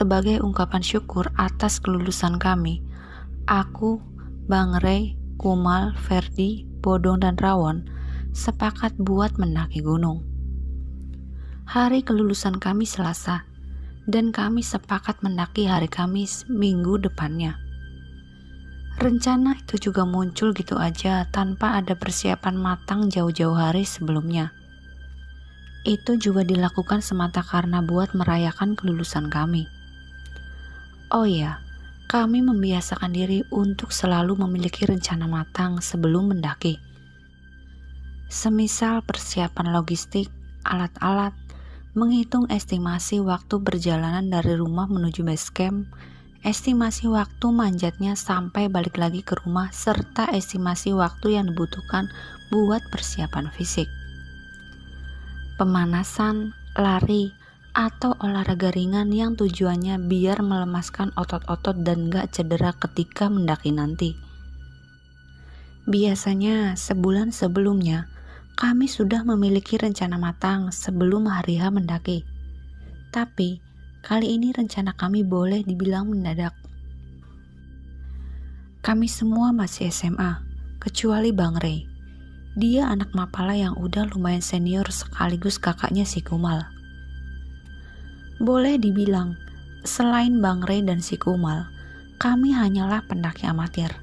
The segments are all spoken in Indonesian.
sebagai ungkapan syukur atas kelulusan kami, aku, Bang Rey, Kumal, Ferdi, Bodong, dan Rawon sepakat buat mendaki gunung. Hari kelulusan kami Selasa, dan kami sepakat mendaki hari Kamis minggu depannya. Rencana itu juga muncul gitu aja tanpa ada persiapan matang jauh-jauh hari sebelumnya. Itu juga dilakukan semata karena buat merayakan kelulusan kami. Oh iya, kami membiasakan diri untuk selalu memiliki rencana matang sebelum mendaki. Semisal persiapan logistik, alat-alat, menghitung estimasi waktu perjalanan dari rumah menuju base camp, estimasi waktu manjatnya sampai balik lagi ke rumah, serta estimasi waktu yang dibutuhkan buat persiapan fisik. Pemanasan, lari, atau olahraga ringan yang tujuannya biar melemaskan otot-otot dan gak cedera ketika mendaki nanti. Biasanya sebulan sebelumnya, kami sudah memiliki rencana matang sebelum hari H mendaki. Tapi, kali ini rencana kami boleh dibilang mendadak. Kami semua masih SMA, kecuali Bang Rey. Dia anak mapala yang udah lumayan senior sekaligus kakaknya si Kumal. Boleh dibilang, selain Bang Rey dan si Kumal, kami hanyalah pendaki amatir.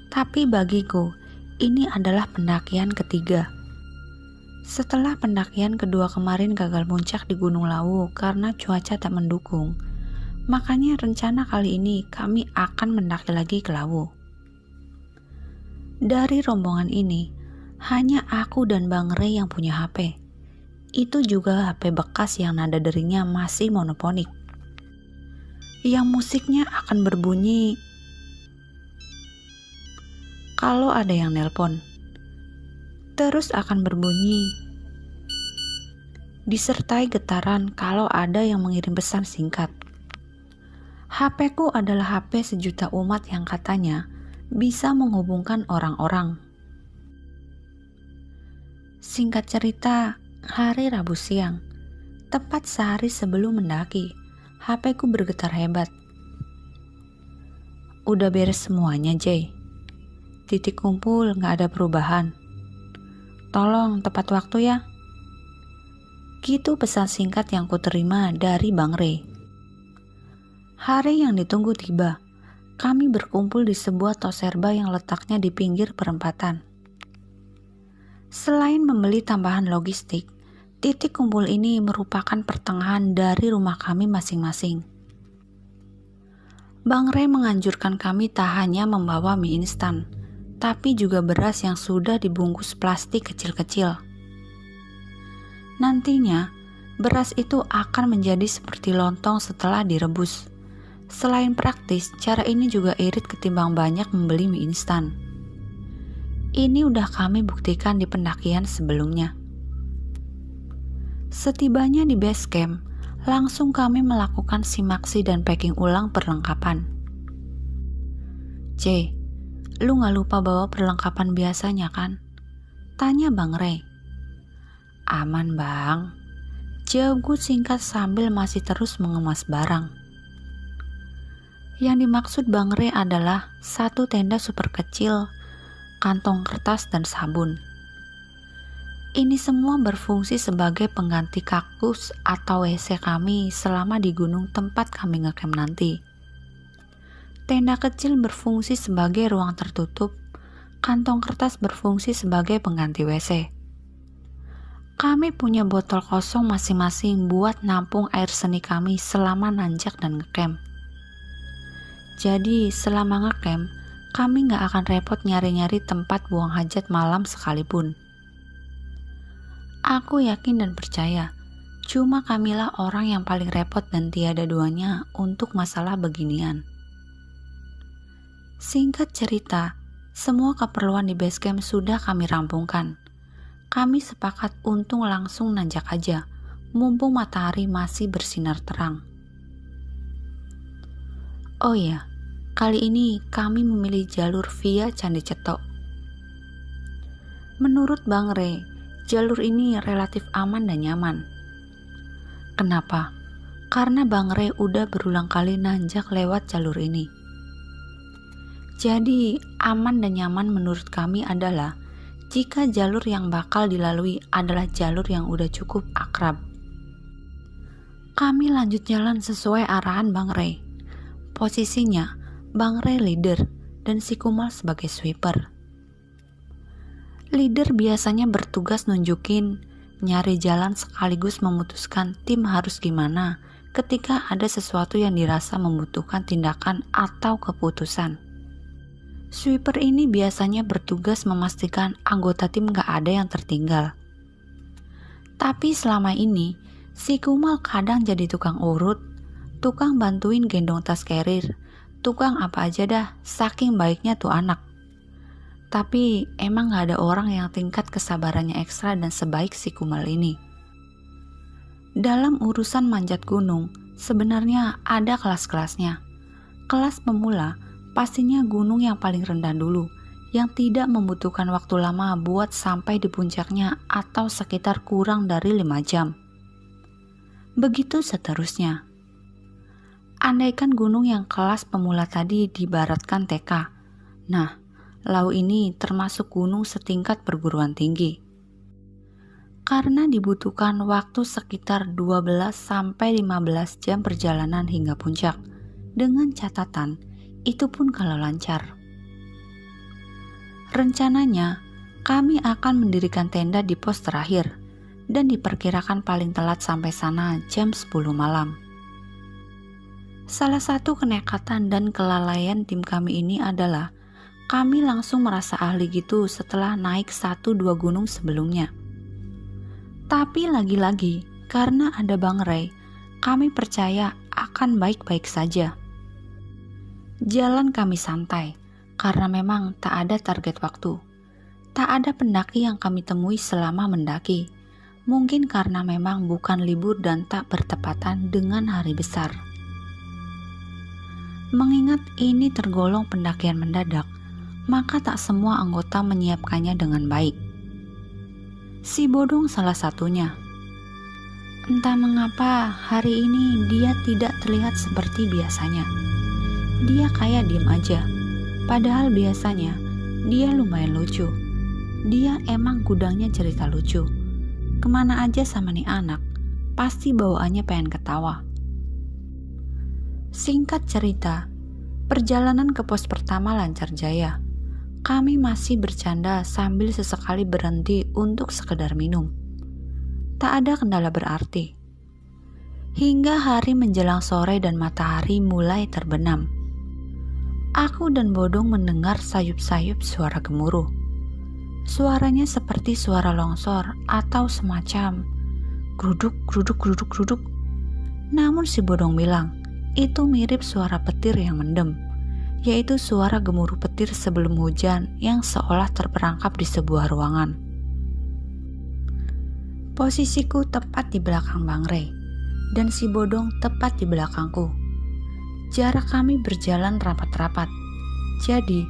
Tapi bagiku, ini adalah pendakian ketiga. Setelah pendakian kedua kemarin gagal puncak di Gunung Lawu karena cuaca tak mendukung, makanya rencana kali ini kami akan mendaki lagi ke Lawu. Dari rombongan ini, hanya aku dan Bang Rey yang punya HP. Itu juga HP bekas yang nada deringnya masih monofonik. Yang musiknya akan berbunyi kalau ada yang nelpon. Terus akan berbunyi disertai getaran kalau ada yang mengirim pesan singkat. HP ku adalah HP sejuta umat yang katanya bisa menghubungkan orang-orang. Singkat cerita, hari Rabu siang, tepat sehari sebelum mendaki, HP ku bergetar hebat. Udah beres semuanya, Jay. Titik kumpul gak ada perubahan. Tolong tepat waktu ya. Gitu pesan singkat yang ku terima dari Bang Rey. Hari yang ditunggu tiba. Kami berkumpul di sebuah toserba yang letaknya di pinggir perempatan. Selain membeli tambahan logistik, titik kumpul ini merupakan pertengahan dari rumah kami masing-masing. Bang Rey menganjurkan kami tak hanya membawa mie instan, tapi juga beras yang sudah dibungkus plastik kecil-kecil. Nantinya, beras itu akan menjadi seperti lontong setelah direbus. Selain praktis, cara ini juga irit ketimbang banyak membeli mie instan. Ini udah kami buktikan di pendakian sebelumnya. Setibanya di base camp, langsung kami melakukan simaksi dan packing ulang perlengkapan. C, lu gak lupa bawa perlengkapan biasanya kan? Tanya Bang Rey. Aman bang, jawabku singkat sambil masih terus mengemas barang. Yang dimaksud Bang Rey adalah satu tenda super kecil, kantong kertas, dan sabun. Ini semua berfungsi sebagai pengganti kaktus atau WC kami selama di gunung tempat kami ngecamp nanti. Tenda kecil berfungsi sebagai ruang tertutup, kantong kertas berfungsi sebagai pengganti WC. Kami punya botol kosong masing-masing buat nampung air seni kami selama nanjak dan ngecamp. Jadi selama ngecamp, kami gak akan repot nyari-nyari tempat buang hajat malam sekalipun. Aku yakin dan percaya, cuma kamilah orang yang paling repot dan tiada duanya untuk masalah beginian. Singkat cerita, semua keperluan di base camp sudah kami rampungkan. Kami sepakat untuk langsung nanjak aja, mumpung matahari masih bersinar terang. Oh ya, kali ini kami memilih jalur via Candi Cetok. Menurut Bang Rey, jalur ini relatif aman dan nyaman. Kenapa? karena Bang Rey udah berulang kali nanjak lewat jalur ini. Jadi aman dan nyaman menurut kami adalah jika jalur yang bakal dilalui adalah jalur yang udah cukup akrab. Kami lanjut jalan sesuai arahan Bang Rey. Posisinya Bang Rey leader dan si Kumal sebagai sweeper. Leader biasanya bertugas nunjukin, nyari jalan sekaligus memutuskan tim harus gimana ketika ada sesuatu yang dirasa membutuhkan tindakan atau keputusan. Sweeper ini biasanya bertugas memastikan anggota tim gak ada yang tertinggal. Tapi selama ini, si Kumal kadang jadi tukang urut, tukang bantuin gendong tas carrier, tukang apa aja dah, saking baiknya tuh anak. Tapi emang gak ada orang yang tingkat kesabarannya ekstra dan sebaik si Kumal ini. Dalam urusan manjat gunung, sebenarnya ada kelas-kelasnya. Kelas pemula, pastinya gunung yang paling rendah dulu, yang tidak membutuhkan waktu lama buat sampai di puncaknya atau sekitar kurang dari 5 jam. Begitu seterusnya. Andaikan gunung yang kelas pemula tadi diibaratkan TK. Nah, Lau ini termasuk gunung setingkat perguruan tinggi. Karena dibutuhkan waktu sekitar 12-15 jam perjalanan hingga puncak, dengan catatan itu pun kalau lancar. Rencananya, kami akan mendirikan tenda di pos terakhir dan diperkirakan paling telat sampai sana jam 10 malam. Salah satu kenekatan dan kelalaian tim kami ini adalah kami langsung merasa ahli gitu setelah naik 1-2 gunung sebelumnya. Tapi lagi-lagi, karena ada Bang Rey, kami percaya akan baik-baik saja. Jalan kami santai, karena memang tak ada target waktu. Tak ada pendaki yang kami temui selama mendaki. Mungkin karena memang bukan libur dan tak bertepatan dengan hari besar. Mengingat ini tergolong pendakian mendadak, maka tak semua anggota menyiapkannya dengan baik. Si Bodong salah satunya. Entah mengapa hari ini dia tidak terlihat seperti biasanya. Dia kayak diem aja, padahal biasanya dia lumayan lucu. Dia emang gudangnya cerita lucu. Kemana aja sama nih anak, pasti bawaannya pengen ketawa. Singkat cerita, perjalanan ke pos pertama lancar jaya. Kami masih bercanda sambil sesekali berhenti untuk sekedar minum. Tak ada kendala berarti. Hingga hari menjelang sore dan matahari mulai terbenam. Aku dan Bodong mendengar sayup-sayup suara gemuruh. Suaranya seperti suara longsor atau semacam gruduk, gruduk, gruduk, gruduk. Namun si Bodong bilang, itu mirip suara petir yang mendem, yaitu suara gemuruh petir sebelum hujan yang seolah terperangkap di sebuah ruangan. Posisiku tepat di belakang Bang Rey, dan si Bodong tepat di belakangku. Jarak kami berjalan rapat-rapat. Jadi,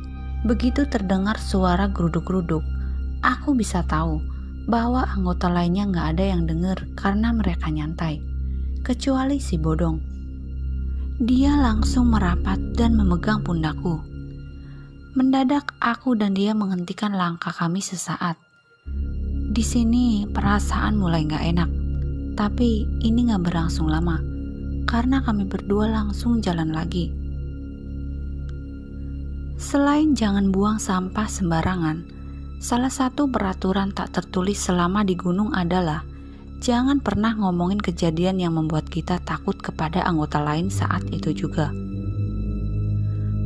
begitu terdengar suara geruduk-geruduk, aku bisa tahu bahwa anggota lainnya gak ada yang dengar karena mereka nyantai, kecuali si Bodong. Dia langsung merapat dan memegang pundakku. Mendadak aku dan dia menghentikan langkah kami sesaat. Di sini perasaan mulai gak enak, tapi ini gak berlangsung lama, karena kami berdua langsung jalan lagi. Selain jangan buang sampah sembarangan, salah satu peraturan tak tertulis selama di gunung adalah jangan pernah ngomongin kejadian yang membuat kita takut kepada anggota lain saat itu juga.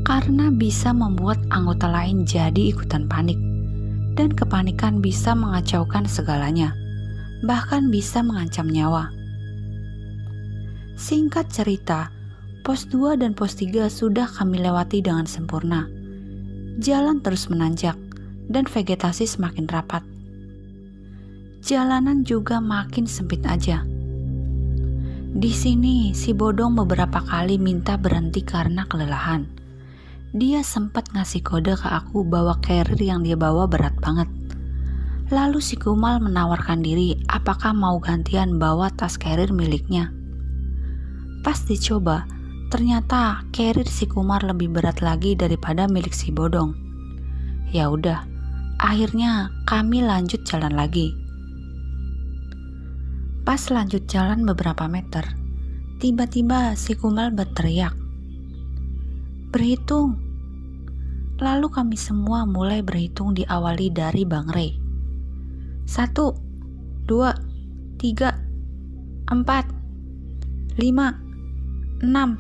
Karena bisa membuat anggota lain jadi ikutan panik, dan kepanikan bisa mengacaukan segalanya, bahkan bisa mengancam nyawa. Singkat cerita, pos 2 dan pos 3 sudah kami lewati dengan sempurna. Jalan terus menanjak, dan vegetasi semakin rapat. Jalanan juga makin sempit aja. Di sini, si Bodong beberapa kali minta berhenti karena kelelahan. Dia sempat ngasih kode ke aku bahwa carrier yang dia bawa berat banget. Lalu si Kumal menawarkan diri apakah mau gantian bawa tas carrier miliknya. Pas dicoba, ternyata carrier si Kumar lebih berat lagi daripada milik si Bodong. Ya udah, akhirnya kami lanjut jalan lagi. Pas lanjut jalan beberapa meter, tiba-tiba si Kumal berteriak, "Berhitung!" Lalu kami semua mulai berhitung diawali dari Bang Rey. 1, 2, 3, 4, 5, 6.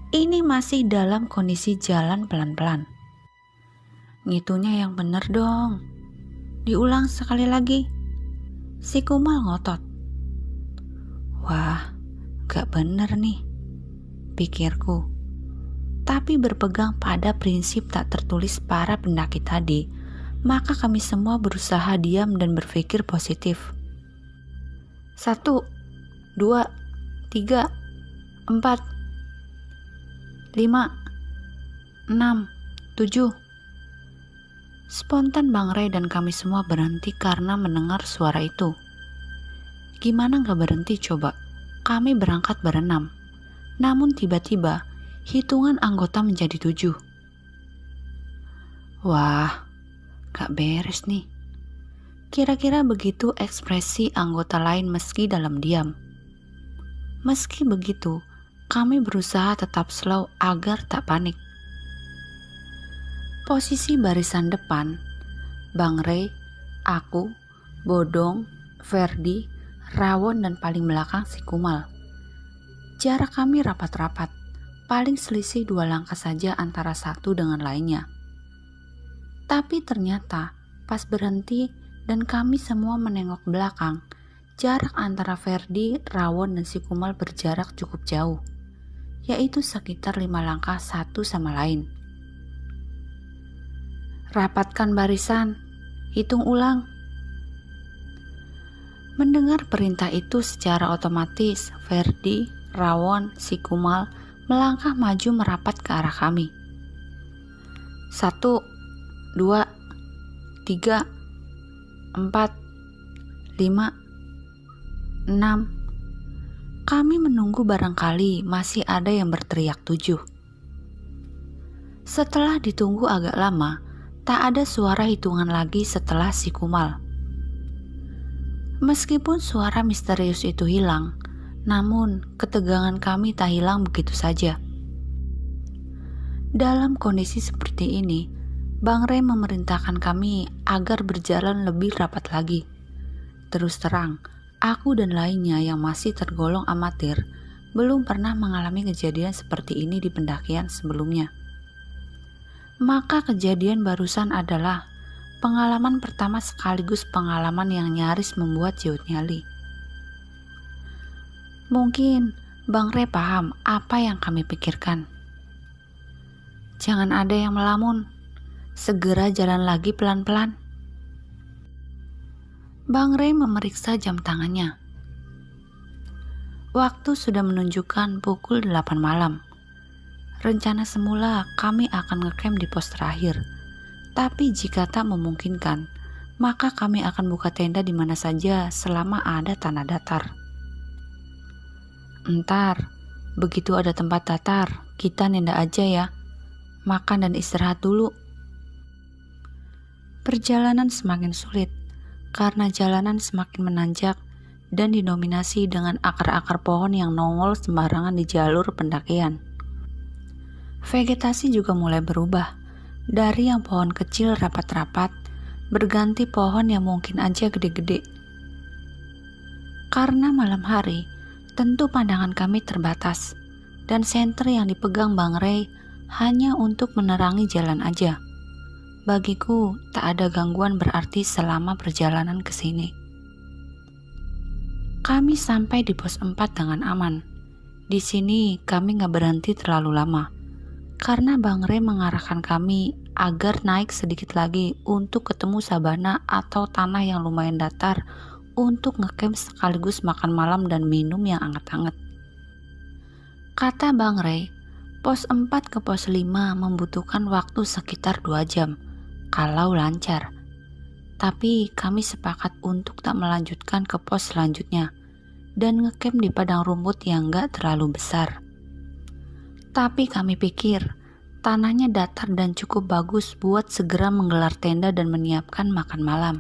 Ini masih dalam kondisi jalan pelan-pelan. Ngitungnya yang bener dong. Diulang sekali lagi. Si Kumal ngotot. Wah, gak bener nih, pikirku. Tapi berpegang pada prinsip tak tertulis para pendaki tadi, maka kami semua berusaha diam dan berpikir positif. 1, 2, 3, 4, 5, 6, 7. Spontan Bang Rey dan kami semua berhenti karena mendengar suara itu. Gimana gak berhenti coba? Kami berangkat berenam. Namun tiba-tiba hitungan anggota menjadi 7. Wah, gak beres nih. Kira-kira begitu ekspresi anggota lain meski dalam diam. Meski begitu, kami berusaha tetap slow agar tak panik. Posisi barisan depan, Bang Rey, aku, Bodong, Ferdi, Rawon dan paling belakang si Kumal. Jarak kami rapat-rapat, paling selisih 2 langkah saja antara satu dengan lainnya. Tapi ternyata pas berhenti dan kami semua menengok belakang, jarak antara Ferdi, Rawon dan si Kumal berjarak cukup jauh, yaitu sekitar 5 langkah satu sama lain. Rapatkan barisan, hitung ulang. Mendengar perintah itu secara otomatis, Ferdi, Rawon, si Kumal melangkah maju merapat ke arah kami. 1, 2, 3, 4, 5, 6. Kami menunggu barangkali masih ada yang berteriak 7. Setelah ditunggu agak lama, tak ada suara hitungan lagi setelah si Kumal. Meskipun suara misterius itu hilang, namun ketegangan kami tak hilang begitu saja. Dalam kondisi seperti ini, Bang Rey memerintahkan kami agar berjalan lebih rapat lagi. Terus terang, aku dan lainnya yang masih tergolong amatir belum pernah mengalami kejadian seperti ini di pendakian sebelumnya. Maka kejadian barusan adalah pengalaman pertama sekaligus pengalaman yang nyaris membuat jeut nyali. Mungkin Bang Rey paham apa yang kami pikirkan. Jangan ada yang melamun, segera jalan lagi pelan-pelan. Bang Rey memeriksa jam tangannya. Waktu sudah menunjukkan pukul 8 malam. Rencana semula kami akan ngecamp di pos terakhir, tapi jika tak memungkinkan, maka kami akan buka tenda di mana saja selama ada tanah datar. Entar, begitu ada tempat datar, kita nenda aja ya, makan dan istirahat dulu. Perjalanan semakin sulit, karena jalanan semakin menanjak dan didominasi dengan akar-akar pohon yang nongol sembarangan di jalur pendakian. Vegetasi juga mulai berubah, dari yang pohon kecil rapat-rapat, berganti pohon yang mungkin aja gede-gede. Karena malam hari, tentu pandangan kami terbatas, dan senter yang dipegang Bang Rey hanya untuk menerangi jalan aja. Bagiku, tak ada gangguan berarti selama perjalanan ke sini. Kami sampai di pos 4 dengan aman. Di sini kami gak berhenti terlalu lama, karena Bang Rey mengarahkan kami agar naik sedikit lagi untuk ketemu sabana atau tanah yang lumayan datar untuk ngecamp sekaligus makan malam dan minum yang hangat-hangat. Kata Bang Rey, pos 4 ke pos 5 membutuhkan waktu sekitar 2 jam kalau lancar. Tapi kami sepakat untuk tak melanjutkan ke pos selanjutnya dan ngecamp di padang rumput yang gak terlalu besar. Tapi kami pikir tanahnya datar dan cukup bagus buat segera menggelar tenda dan menyiapkan makan malam.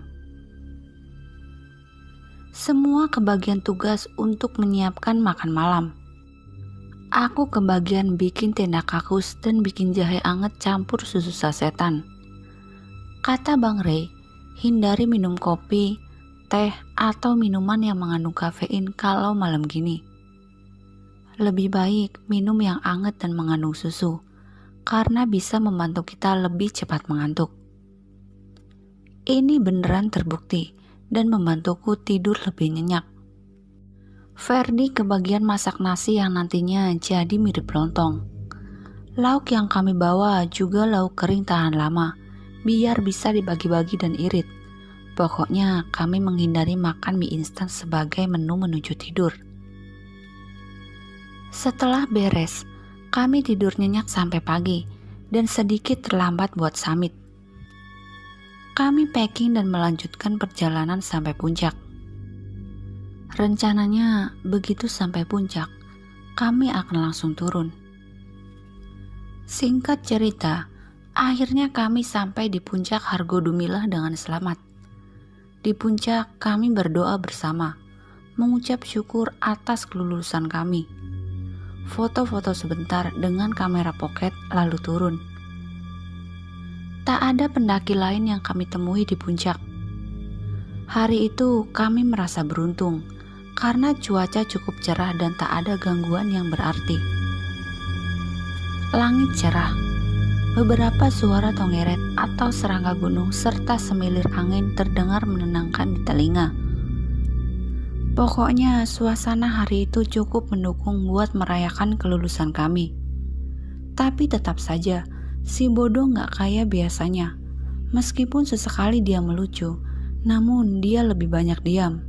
Semua kebagian tugas untuk menyiapkan makan malam. Aku kebagian bikin tenda kakus dan bikin jahe anget campur susu sasetan. Kata Bang Ray, hindari minum kopi, teh, atau minuman yang mengandung kafein kalau malam gini. Lebih baik minum yang anget dan mengandung susu, karena bisa membantu kita lebih cepat mengantuk. Ini beneran terbukti dan membantuku tidur lebih nyenyak. Ferdi kebagian masak nasi yang nantinya jadi mirip lontong. Lauk yang kami bawa juga lauk kering tahan lama, biar bisa dibagi-bagi dan irit. Pokoknya kami menghindari makan mie instan sebagai menu menuju tidur. Setelah beres, kami tidur nyenyak sampai pagi dan sedikit terlambat buat summit. Kami packing dan melanjutkan perjalanan sampai puncak. Rencananya begitu sampai puncak, kami akan langsung turun. Singkat cerita, akhirnya kami sampai di puncak Hargodumilah dengan selamat. Di puncak kami berdoa bersama, mengucap syukur atas kelulusan kami. Foto-foto sebentar dengan kamera pocket lalu turun. Tak ada pendaki lain yang kami temui di puncak. Hari itu kami merasa beruntung karena cuaca cukup cerah dan tak ada gangguan yang berarti. Langit cerah, beberapa suara tongeret atau serangga gunung serta semilir angin terdengar menenangkan di telinga. Pokoknya suasana hari itu cukup mendukung buat merayakan kelulusan kami. Tapi tetap saja, si bodoh gak kayak biasanya. Meskipun sesekali dia melucu, namun dia lebih banyak diam.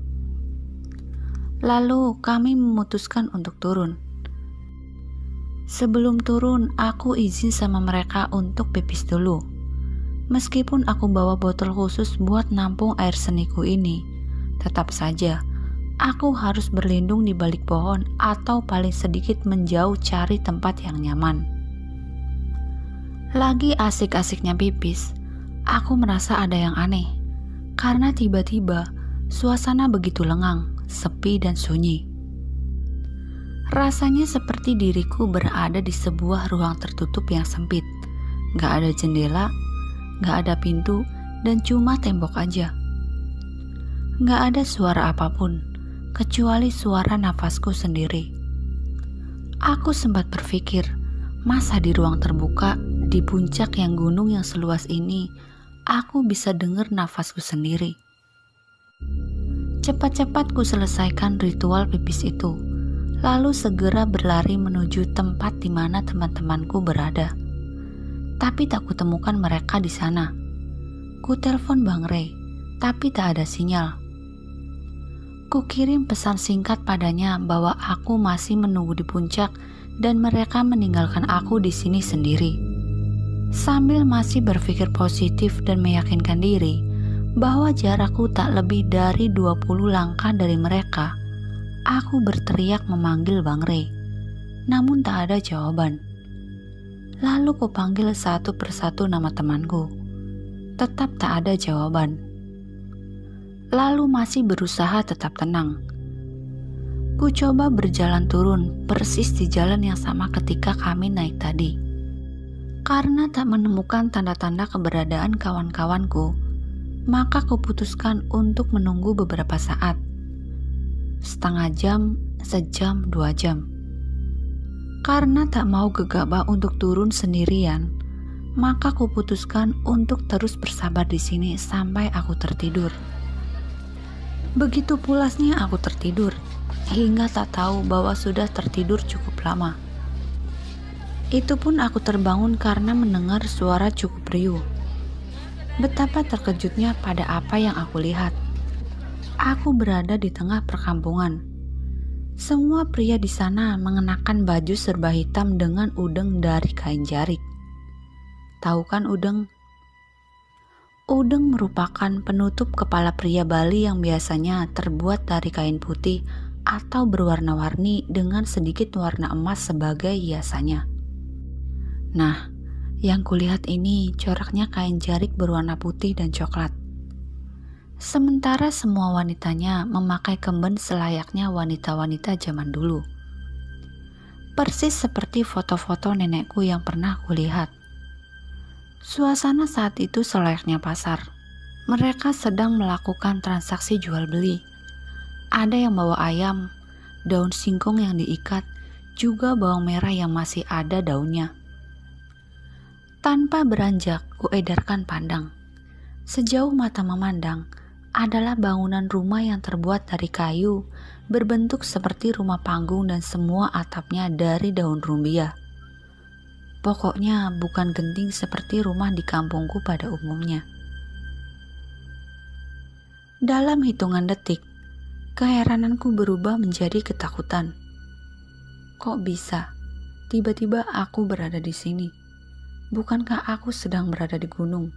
Lalu kami memutuskan untuk turun. Sebelum turun, aku izin sama mereka untuk pipis dulu. Meskipun aku bawa botol khusus buat nampung air seniku ini, tetap saja aku harus berlindung di balik pohon atau paling sedikit menjauh cari tempat yang nyaman. Lagi asik-asiknya pipis, aku merasa ada yang aneh. Karena tiba-tiba suasana begitu lengang, sepi dan sunyi. Rasanya seperti diriku berada di sebuah ruang tertutup yang sempit. Gak ada jendela, gak ada pintu, dan cuma tembok aja. Gak ada suara apapun, kecuali suara nafasku sendiri. Aku sempat berpikir, masa di ruang terbuka, di puncak yang gunung yang seluas ini, aku bisa dengar nafasku sendiri. Cepat-cepat ku selesaikan ritual pipis itu, lalu segera berlari menuju tempat di mana teman-temanku berada. Tapi tak kutemukan mereka di sana. Ku telepon Bang Ray, tapi tak ada sinyal. Ku kirim pesan singkat padanya bahwa aku masih menunggu di puncak dan mereka meninggalkan aku di sini sendiri. Sambil masih berpikir positif dan meyakinkan diri bahwa jarakku tak lebih dari 20 langkah dari mereka, aku berteriak memanggil Bang Ray, namun tak ada jawaban. Lalu kupanggil satu persatu nama temanku, tetap tak ada jawaban. Lalu masih berusaha tetap tenang. Ku coba berjalan turun persis di jalan yang sama ketika kami naik tadi. Karena tak menemukan tanda-tanda keberadaan kawan-kawanku, maka kuputuskan untuk menunggu beberapa saat. Setengah jam, sejam, 2 jam. Karena tak mau gegabah untuk turun sendirian, maka kuputuskan untuk terus bersabar di sini sampai aku tertidur. Begitu pulasnya aku tertidur, hingga tak tahu bahwa sudah tertidur cukup lama. Itu pun aku terbangun karena mendengar suara cukup riuh. Betapa terkejutnya pada apa yang aku lihat. Aku berada di tengah perkampungan. Semua pria di sana mengenakan baju serba hitam dengan udeng dari kain jarik. Tahu kan udeng? Udeng merupakan penutup kepala pria Bali yang biasanya terbuat dari kain putih atau berwarna-warni dengan sedikit warna emas sebagai hiasannya. Nah, yang kulihat ini coraknya kain jarik berwarna putih dan coklat. Sementara semua wanitanya memakai kemben selayaknya wanita-wanita zaman dulu. Persis seperti foto-foto nenekku yang pernah kulihat. Suasana saat itu selayaknya pasar. Mereka sedang melakukan transaksi jual beli. Ada yang bawa ayam, daun singkong yang diikat, juga bawang merah yang masih ada daunnya. Tanpa beranjak, kuedarkan pandang. Sejauh mata memandang, adalah bangunan rumah yang terbuat dari kayu, berbentuk seperti rumah panggung dan semua atapnya dari daun rumbia. Pokoknya bukan genting seperti rumah di kampungku pada umumnya. Dalam hitungan detik, keherananku berubah menjadi ketakutan. Kok bisa? Tiba-tiba aku berada di sini. Bukankah aku sedang berada di gunung?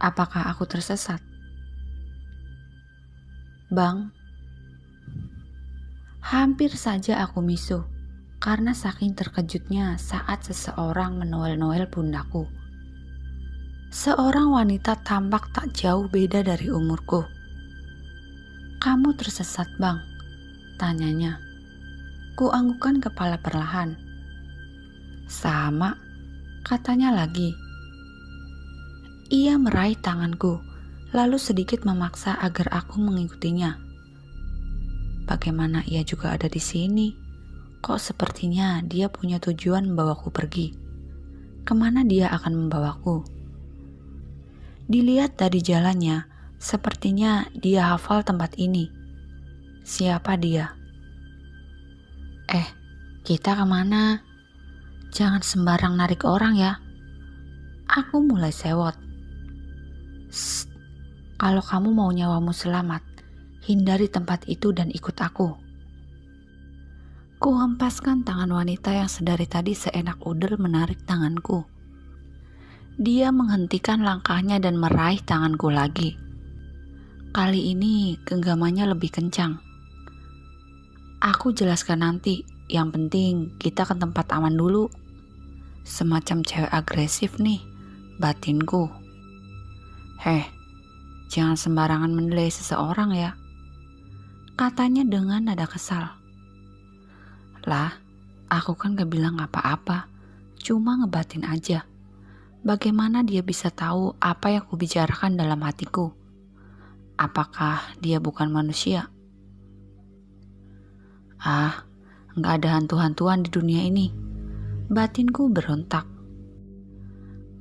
Apakah aku tersesat? Bang, hampir saja aku misuh karena saking terkejutnya saat seseorang menoel-noel pundakku. Seorang wanita tampak tak jauh beda dari umurku. "Kamu tersesat, Bang?" tanyanya. Kuanggukkan kepala perlahan. "Sama," katanya lagi. Ia meraih tanganku, lalu sedikit memaksa agar aku mengikutinya. Bagaimana ia juga ada di sini? Kok sepertinya dia punya tujuan membawaku pergi. Kemana dia akan membawaku? Dilihat dari jalannya, sepertinya dia hafal tempat ini. Siapa dia? Kita kemana? Jangan sembarang narik orang ya. Aku mulai sewot. "Shh, kalau kamu mau nyawamu selamat, hindari tempat itu dan ikut aku." Kuhempaskan tangan wanita yang sedari tadi seenak udel menarik tanganku. Dia menghentikan langkahnya dan meraih tanganku lagi. Kali ini genggamannya lebih kencang. "Aku jelaskan nanti, yang penting kita ke tempat aman dulu." Semacam cewek agresif nih, batinku. Jangan sembarangan menilai seseorang ya," katanya dengan nada kesal. "Lah, aku kan gak bilang apa-apa, cuma ngebatin aja. Bagaimana dia bisa tahu apa yang kubicarakan dalam hatiku? Apakah dia bukan manusia?" Gak ada hantu-hantuan di dunia ini," batinku berontak.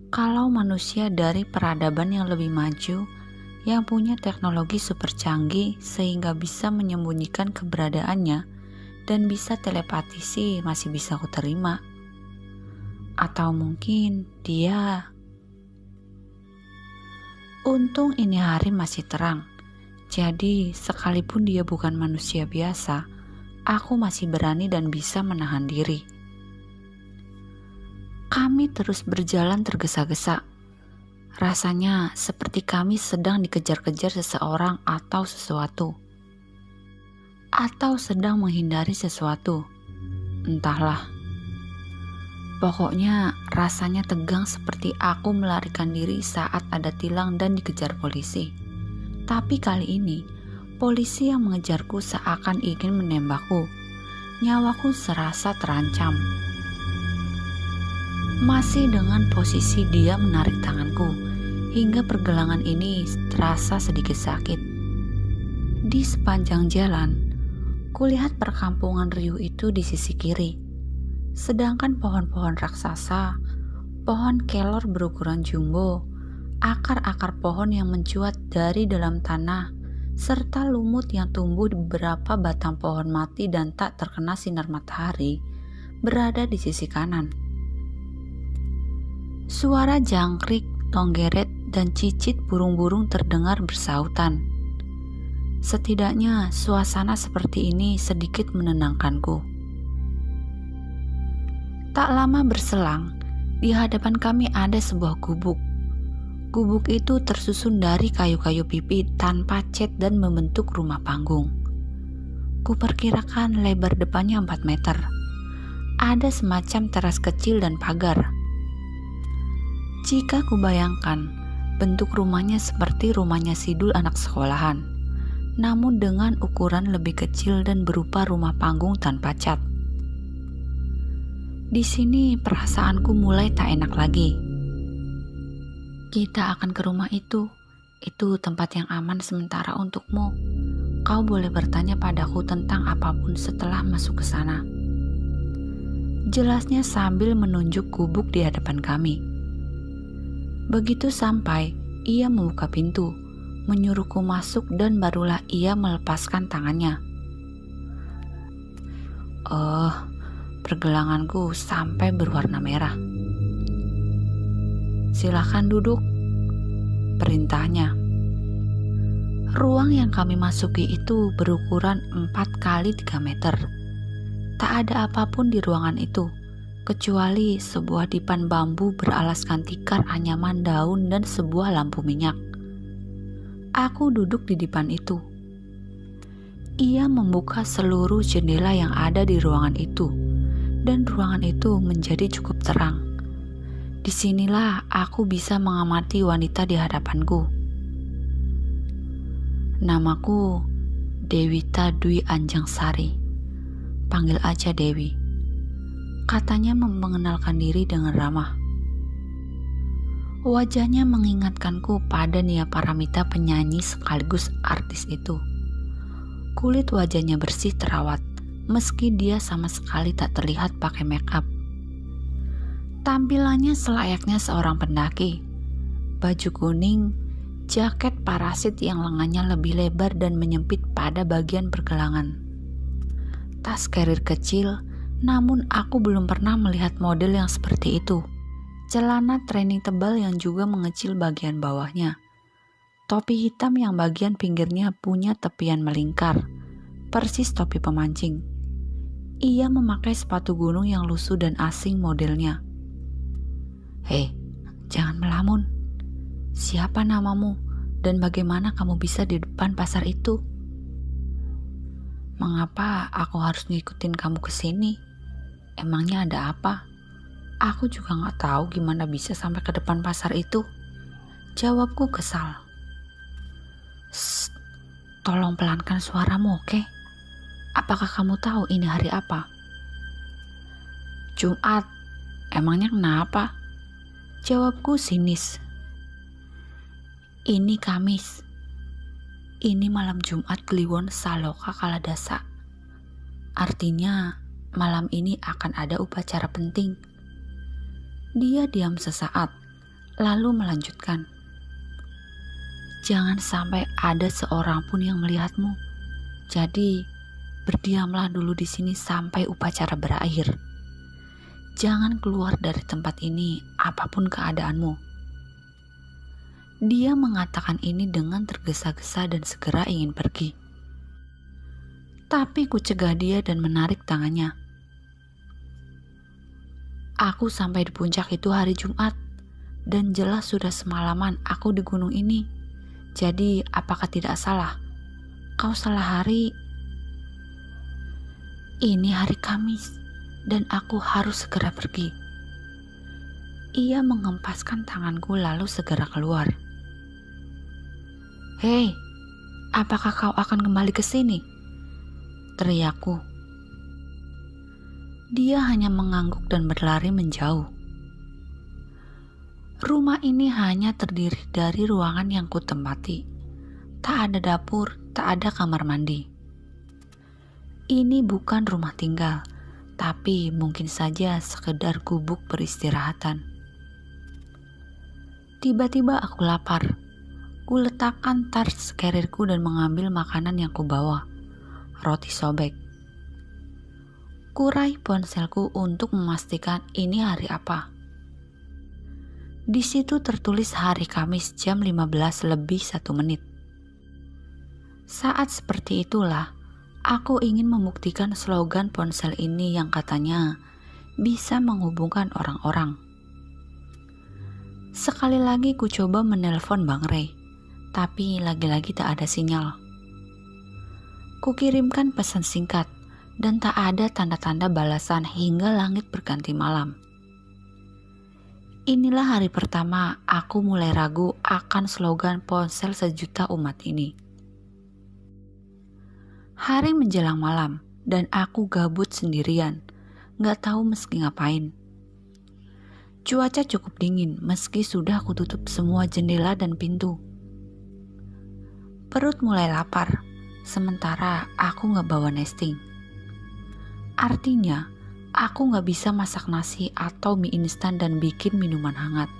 Kalau manusia dari peradaban yang lebih maju, yang punya teknologi super canggih sehingga bisa menyembunyikan keberadaannya dan bisa telepati sih masih bisa kuterima. Atau mungkin dia... Untung ini hari masih terang, jadi sekalipun dia bukan manusia biasa, aku masih berani dan bisa menahan diri. Kami terus berjalan tergesa-gesa. Rasanya seperti kami sedang dikejar-kejar seseorang atau sesuatu. Atau sedang menghindari sesuatu. Entahlah. Pokoknya rasanya tegang seperti aku melarikan diri saat ada tilang dan dikejar polisi. Tapi kali ini, polisi yang mengejarku seakan ingin menembakku. Nyawaku serasa terancam. Masih dengan posisi dia menarik tanganku, hingga pergelangan ini terasa sedikit sakit. Di sepanjang jalan, kulihat perkampungan riuh itu di sisi kiri. Sedangkan pohon-pohon raksasa, pohon kelor berukuran jumbo, akar-akar pohon yang mencuat dari dalam tanah, serta lumut yang tumbuh di beberapa batang pohon mati dan tak terkena sinar matahari, berada di sisi kanan. Suara jangkrik, tonggeret, dan cicit burung-burung terdengar bersautan. Setidaknya suasana seperti ini sedikit menenangkanku. Tak lama berselang, di hadapan kami ada sebuah gubuk. Gubuk itu tersusun dari kayu-kayu pipi tanpa cat dan membentuk rumah panggung. Kuperkirakan lebar depannya 4 meter. Ada semacam teras kecil dan pagar. Jika kubayangkan, bentuk rumahnya seperti rumahnya Sidul anak sekolahan, namun dengan ukuran lebih kecil dan berupa rumah panggung tanpa cat. Di sini perasaanku mulai tak enak lagi. Kita akan ke rumah itu tempat yang aman sementara untukmu. Kau boleh bertanya padaku tentang apapun setelah masuk ke sana. Jelasnya sambil menunjuk gubuk di hadapan kami. Begitu sampai, ia membuka pintu, menyuruhku masuk dan barulah ia melepaskan tangannya. Pergelanganku sampai berwarna merah. Silakan duduk, perintahnya. Ruang yang kami masuki itu berukuran 4 kali 3 meter. Tak ada apapun di ruangan itu, kecuali sebuah dipan bambu beralaskan tikar anyaman daun dan sebuah lampu minyak. Aku duduk di dipan itu. Ia membuka seluruh jendela yang ada di ruangan itu, dan ruangan itu menjadi cukup terang. Disinilah aku bisa mengamati wanita di hadapanku. Namaku Dewita Dwi Anjangsari. Panggil aja Dewi, katanya mengenalkan diri dengan ramah. Wajahnya mengingatkanku pada Nia Paramita, penyanyi sekaligus artis itu. Kulit wajahnya bersih terawat, meski dia sama sekali tak terlihat pakai make up. Tampilannya selayaknya seorang pendaki. Baju kuning, jaket parasit yang lengannya lebih lebar dan menyempit pada bagian pergelangan. Tas carrier kecil, namun aku belum pernah melihat model yang seperti itu. Celana training tebal yang juga mengecil bagian bawahnya. Topi hitam yang bagian pinggirnya punya tepian melingkar, persis topi pemancing. Ia memakai sepatu gunung yang lusuh dan asing modelnya. Hei, jangan melamun. Siapa namamu dan bagaimana kamu bisa di depan pasar itu? Mengapa aku harus ngikutin kamu ke sini? Emangnya ada apa? Aku juga gak tahu gimana bisa sampai ke depan pasar itu. Jawabku kesal. Shh, tolong pelankan suaramu, oke? Apakah kamu tahu ini hari apa? Jumat. Emangnya kenapa? Jawabku sinis. Ini Kamis. Ini malam Jumat Kliwon Saloka Kaladasa. Artinya malam ini akan ada upacara penting. Dia diam sesaat, lalu melanjutkan. Jangan sampai ada seorang pun yang melihatmu. Jadi berdiamlah dulu di sini sampai upacara berakhir. Jangan keluar dari tempat ini apapun keadaanmu. Dia mengatakan ini dengan tergesa-gesa dan segera ingin pergi. Tapi ku cegah dia dan menarik tangannya. Aku sampai di puncak itu hari Jumat, dan jelas sudah semalaman aku di gunung ini. Jadi apakah tidak salah? Kau salah hari. Ini hari Kamis, dan aku harus segera pergi. Ia mengempaskan tanganku lalu segera keluar. Hei, apakah kau akan kembali ke sini? Teriakku. Dia hanya mengangguk dan berlari menjauh. Rumah ini hanya terdiri dari ruangan yang kutempati. Tak ada dapur, tak ada kamar mandi. Ini bukan rumah tinggal, tapi mungkin saja sekedar gubuk peristirahatan. Tiba-tiba aku lapar. Ku letakkan tas carrierku dan mengambil makanan yang kubawa, roti sobek. Kurai ponselku untuk memastikan ini hari apa. Di situ tertulis hari Kamis jam 15 lebih 1 menit. Saat seperti itulah, aku ingin membuktikan slogan ponsel ini yang katanya bisa menghubungkan orang-orang. Sekali lagi ku coba menelpon Bang Ray. Tapi lagi-lagi tak ada sinyal. Kukirimkan pesan singkat dan tak ada tanda-tanda balasan hingga langit berganti malam. Inilah hari pertama aku mulai ragu akan slogan ponsel sejuta umat ini. Hari menjelang malam dan aku gabut sendirian, gak tahu meski ngapain. Cuaca cukup dingin meski sudah kututup semua jendela dan pintu. Perut mulai lapar, sementara aku gak bawa nesting. Artinya, aku gak bisa masak nasi atau mie instan dan bikin minuman hangat.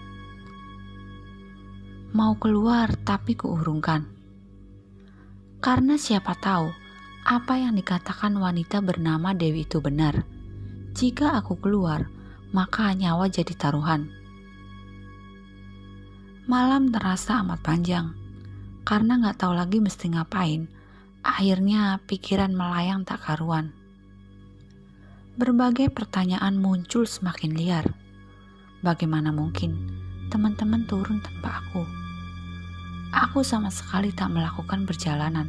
Mau keluar tapi kuurungkan. Karena siapa tahu, apa yang dikatakan wanita bernama Dewi itu benar. Jika aku keluar, maka nyawa jadi taruhan. Malam terasa amat panjang. Karena gak tahu lagi mesti ngapain, akhirnya pikiran melayang tak karuan. Berbagai pertanyaan muncul semakin liar. Bagaimana mungkin teman-teman turun tanpa aku? Aku sama sekali tak melakukan perjalanan.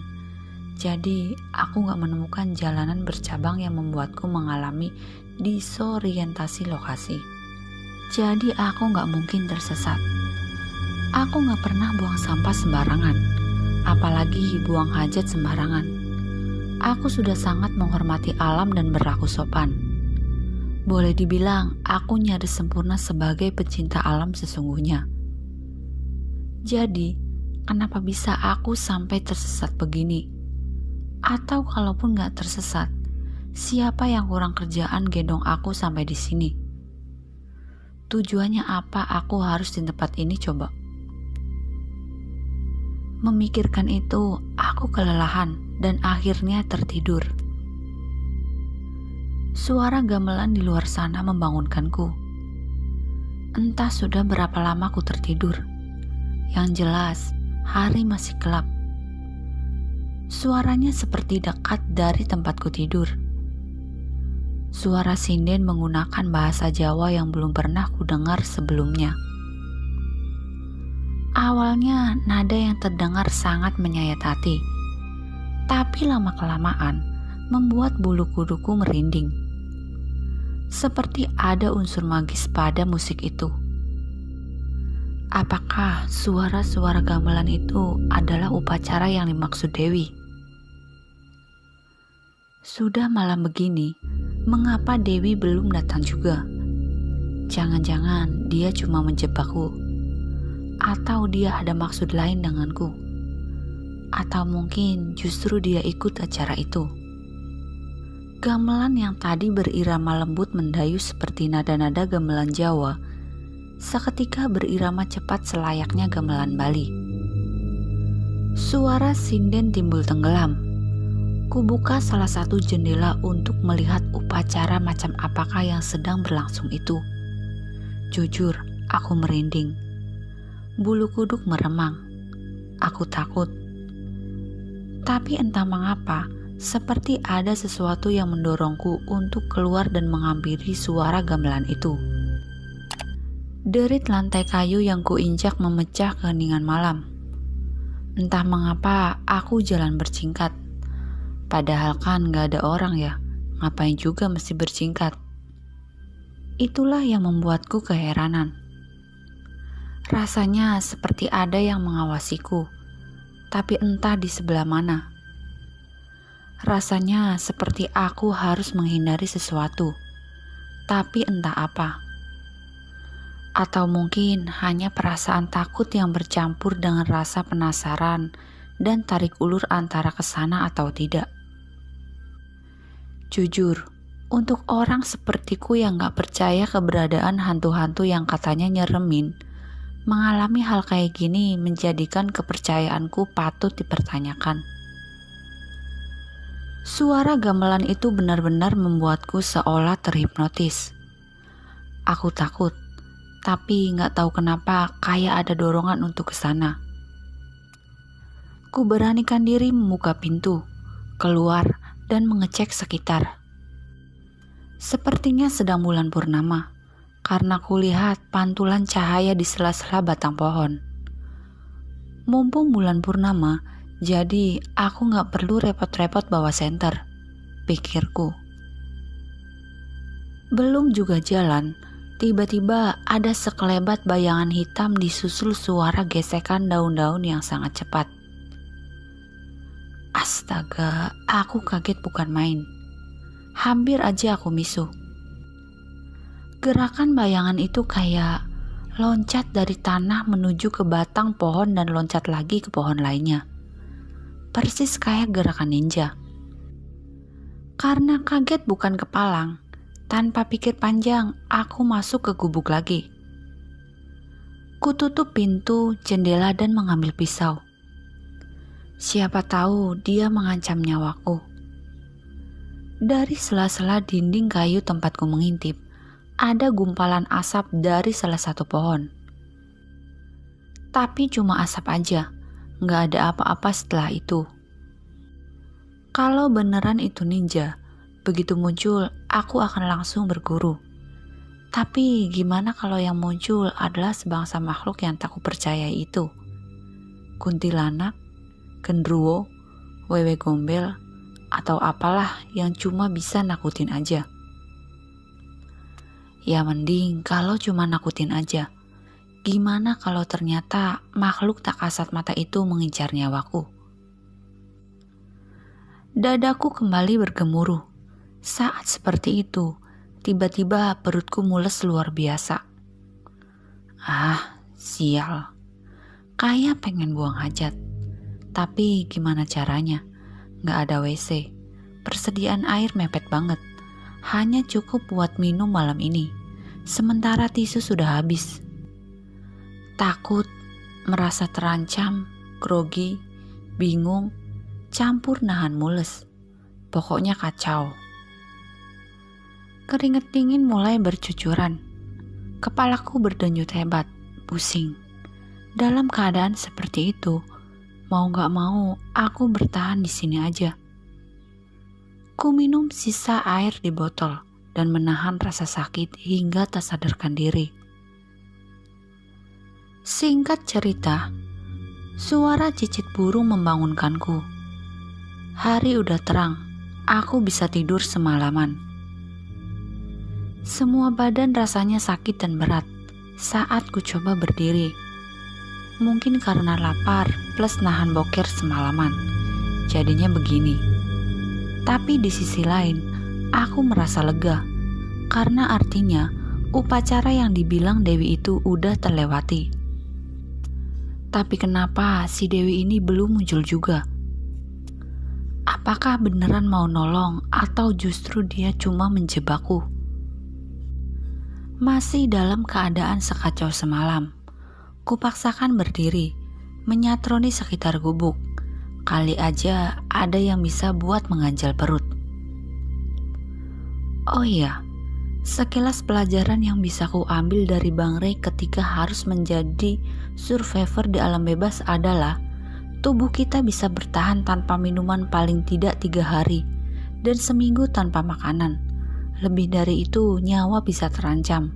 Jadi aku gak menemukan jalanan bercabang yang membuatku mengalami disorientasi lokasi. Jadi aku gak mungkin tersesat. Aku gak pernah buang sampah sembarangan, apalagi buang hajat sembarangan. Aku sudah sangat menghormati alam dan berlaku sopan. Boleh dibilang aku nyaris sempurna sebagai pecinta alam sesungguhnya. Jadi, kenapa bisa aku sampai tersesat begini? Atau kalaupun gak tersesat, siapa yang kurang kerjaan gendong aku sampai di sini? Tujuannya apa aku harus di tempat ini coba? Memikirkan itu, aku kelelahan dan akhirnya tertidur. Suara gamelan di luar sana membangunkanku. Entah sudah berapa lama aku tertidur. Yang jelas, hari masih gelap. Suaranya seperti dekat dari tempatku tidur. Suara sinden menggunakan bahasa Jawa yang belum pernah kudengar sebelumnya. Awalnya nada yang terdengar sangat menyayat hati, tapi lama-kelamaan membuat bulu kuduku merinding. Seperti ada unsur magis pada musik itu. Apakah suara-suara gamelan itu adalah upacara yang dimaksud Dewi? Sudah malam begini, mengapa Dewi belum datang juga? Jangan-jangan dia cuma menjebakku. Atau dia ada maksud lain denganku. Atau mungkin justru dia ikut acara itu. Gamelan yang tadi berirama lembut mendayu seperti nada-nada gamelan Jawa, seketika berirama cepat selayaknya gamelan Bali. Suara sinden timbul tenggelam. Kubuka salah satu jendela untuk melihat upacara macam apakah yang sedang berlangsung itu. Jujur, aku merinding. Bulu kuduk meremang. Aku takut. Tapi entah mengapa, seperti ada sesuatu yang mendorongku untuk keluar dan menghampiri suara gamelan itu. Derit lantai kayu yang kuinjak memecah keheningan malam. Entah mengapa aku jalan bercingkat. Padahal kan gak ada orang ya, ngapain juga mesti bercingkat. Itulah yang membuatku keheranan. Rasanya seperti ada yang mengawasiku, tapi entah di sebelah mana. Rasanya seperti aku harus menghindari sesuatu, tapi entah apa. Atau mungkin hanya perasaan takut yang bercampur dengan rasa penasaran dan tarik ulur antara kesana atau tidak. Jujur, untuk orang sepertiku yang gak percaya keberadaan hantu-hantu yang katanya nyeremin, mengalami hal kayak gini menjadikan kepercayaanku patut dipertanyakan. Suara gamelan itu benar-benar membuatku seolah terhipnotis. Aku takut, tapi gak tahu kenapa kayak ada dorongan untuk ke sana. Ku beranikan diri membuka pintu, keluar dan mengecek sekitar. Sepertinya sedang bulan purnama, karena kulihat pantulan cahaya di sela-sela batang pohon. Mumpung bulan purnama, Jadi aku gak perlu repot-repot bawa senter, pikirku. Belum juga jalan, tiba-tiba ada sekelebat bayangan hitam disusul suara gesekan daun-daun yang sangat cepat. Astaga, aku kaget bukan main. Hampir aja aku misuh. Gerakan bayangan itu kayak loncat dari tanah menuju ke batang pohon dan loncat lagi ke pohon lainnya. Persis kayak gerakan ninja. Karena kaget bukan kepalang, tanpa pikir panjang, aku masuk ke gubuk lagi. Kututup pintu, jendela dan mengambil pisau. Siapa tahu dia mengancam nyawaku. Dari sela-sela dinding kayu tempatku mengintip, ada gumpalan asap dari salah satu pohon. Tapi cuma asap aja, gak ada apa-apa setelah itu. Kalau beneran itu ninja, begitu muncul aku akan langsung berguru. Tapi gimana kalau yang muncul adalah sebangsa makhluk yang tak kupercayai itu? Kuntilanak, genderuwo, wewe gombel, atau apalah yang cuma bisa nakutin aja. Ya mending kalau cuma nakutin aja. Gimana kalau ternyata makhluk tak kasat mata itu mengincar nyawaku? Dadaku kembali bergemuruh. Saat seperti itu, tiba-tiba perutku mules luar biasa. Ah, sial. Kayak pengen buang hajat. Tapi gimana caranya? Gak ada WC. Persediaan air mepet banget. Hanya cukup buat minum malam ini. Sementara tisu sudah habis. Takut, merasa terancam, grogi, bingung, campur nahan mules. Pokoknya kacau. Keringat dingin mulai bercucuran. Kepalaku berdenyut hebat, pusing. Dalam keadaan seperti itu, mau gak mau aku bertahan di sini aja. Ku minum sisa air di botol dan menahan rasa sakit hingga tak sadarkan diri. Singkat cerita, suara cicit burung membangunkanku. Hari udah terang, aku bisa tidur semalaman. Semua badan rasanya sakit dan berat saat ku coba berdiri. Mungkin karena lapar plus nahan boker semalaman, jadinya begini. Tapi di sisi lain, aku merasa lega karena artinya upacara yang dibilang Dewi itu udah terlewati. Tapi kenapa si Dewi ini belum muncul juga? Apakah beneran mau nolong atau justru dia cuma menjebakku? Masih dalam keadaan sekacau semalam, kupaksakan berdiri, menyatroni sekitar gubuk. Kali aja ada yang bisa buat mengganjal perut. Oh iya, sekilas pelajaran yang bisa ku ambil dari Bang Ray ketika harus menjadi survivor di alam bebas adalah tubuh kita bisa bertahan tanpa minuman paling tidak 3 hari dan seminggu tanpa makanan. Lebih dari itu nyawa bisa terancam.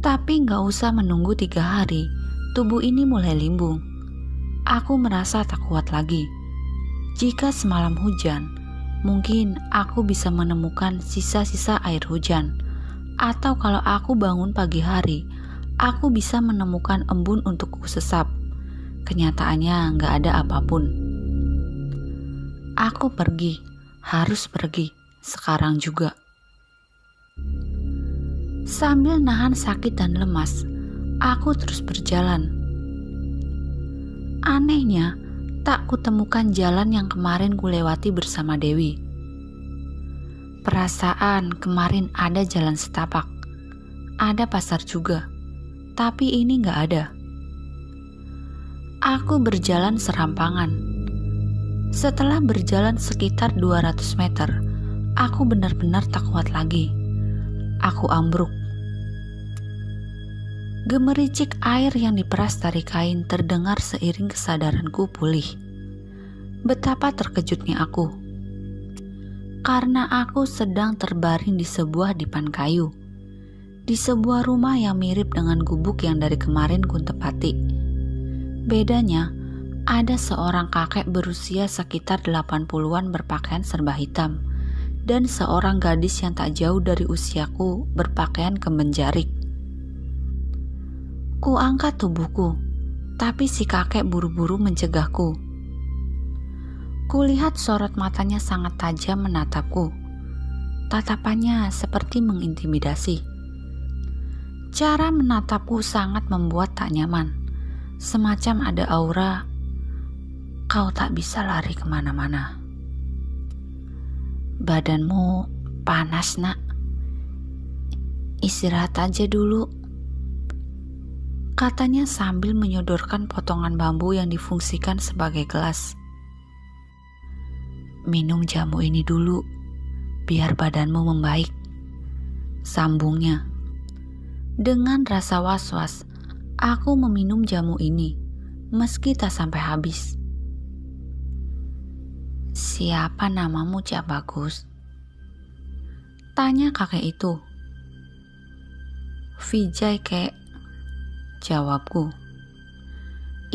Tapi gak usah menunggu 3 hari, tubuh ini mulai limbung. Aku merasa tak kuat lagi. Jika semalam hujan, mungkin aku bisa menemukan sisa-sisa air hujan. Atau kalau aku bangun pagi hari, aku bisa menemukan embun untuk kusesap. Kenyataannya gak ada apapun. Aku pergi, harus pergi, sekarang juga. Sambil nahan sakit dan lemas, aku terus berjalan. Anehnya, tak kutemukan jalan yang kemarin kulewati bersama Dewi. Perasaan kemarin ada jalan setapak, ada pasar juga, tapi ini gak ada. Aku berjalan serampangan. Setelah berjalan sekitar 200 meter, aku benar-benar tak kuat lagi. Aku ambruk. Gemericik air yang diperas dari kain terdengar seiring kesadaranku pulih. Betapa terkejutnya aku. Karena aku sedang terbaring di sebuah dipan kayu. Di sebuah rumah yang mirip dengan gubuk yang dari kemarin ku tempati. Bedanya, Ada seorang kakek berusia sekitar 80-an berpakaian serba hitam, dan seorang gadis yang tak jauh dari usiaku berpakaian kemenjarik. Ku angkat tubuhku, tapi si kakek buru-buru mencegahku. Kulihat sorot matanya sangat tajam menatapku. Tatapannya seperti mengintimidasi. Cara menatapku sangat membuat tak nyaman. Semacam ada aura, kau tak bisa lari kemana-mana. Badanmu panas, nak. Istirahat aja dulu, katanya sambil menyodorkan potongan bambu yang difungsikan sebagai gelas. Minum jamu ini dulu, biar badanmu membaik, sambungnya. Dengan rasa was-was, aku meminum jamu ini, meski tak sampai habis. Siapa namamu, Cak Bagus? Tanya kakek itu. Vijay, kek, jawabku.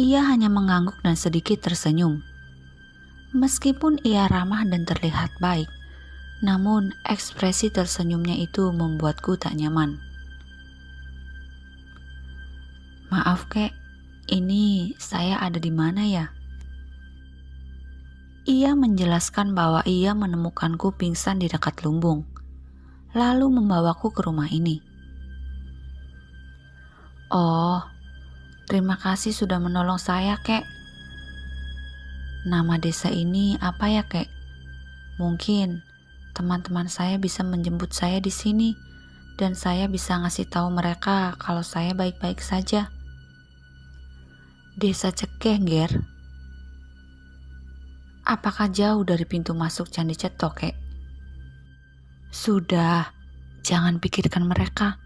Ia hanya mengangguk dan sedikit tersenyum. Meskipun ia ramah dan terlihat baik, namun ekspresi tersenyumnya itu membuatku tak nyaman. Maaf, kek, ini saya ada di mana ya? Ia menjelaskan bahwa ia menemukanku pingsan di dekat lumbung, lalu membawaku ke rumah ini. Oh, terima kasih sudah menolong saya, kek. Nama desa ini apa ya, kek? Mungkin teman-teman saya bisa menjemput saya di sini dan saya bisa ngasih tahu mereka kalau saya baik-baik saja. Desa Cekeh, Ger. Apakah jauh dari pintu masuk Candi Cetok, kek? Sudah, jangan pikirkan mereka.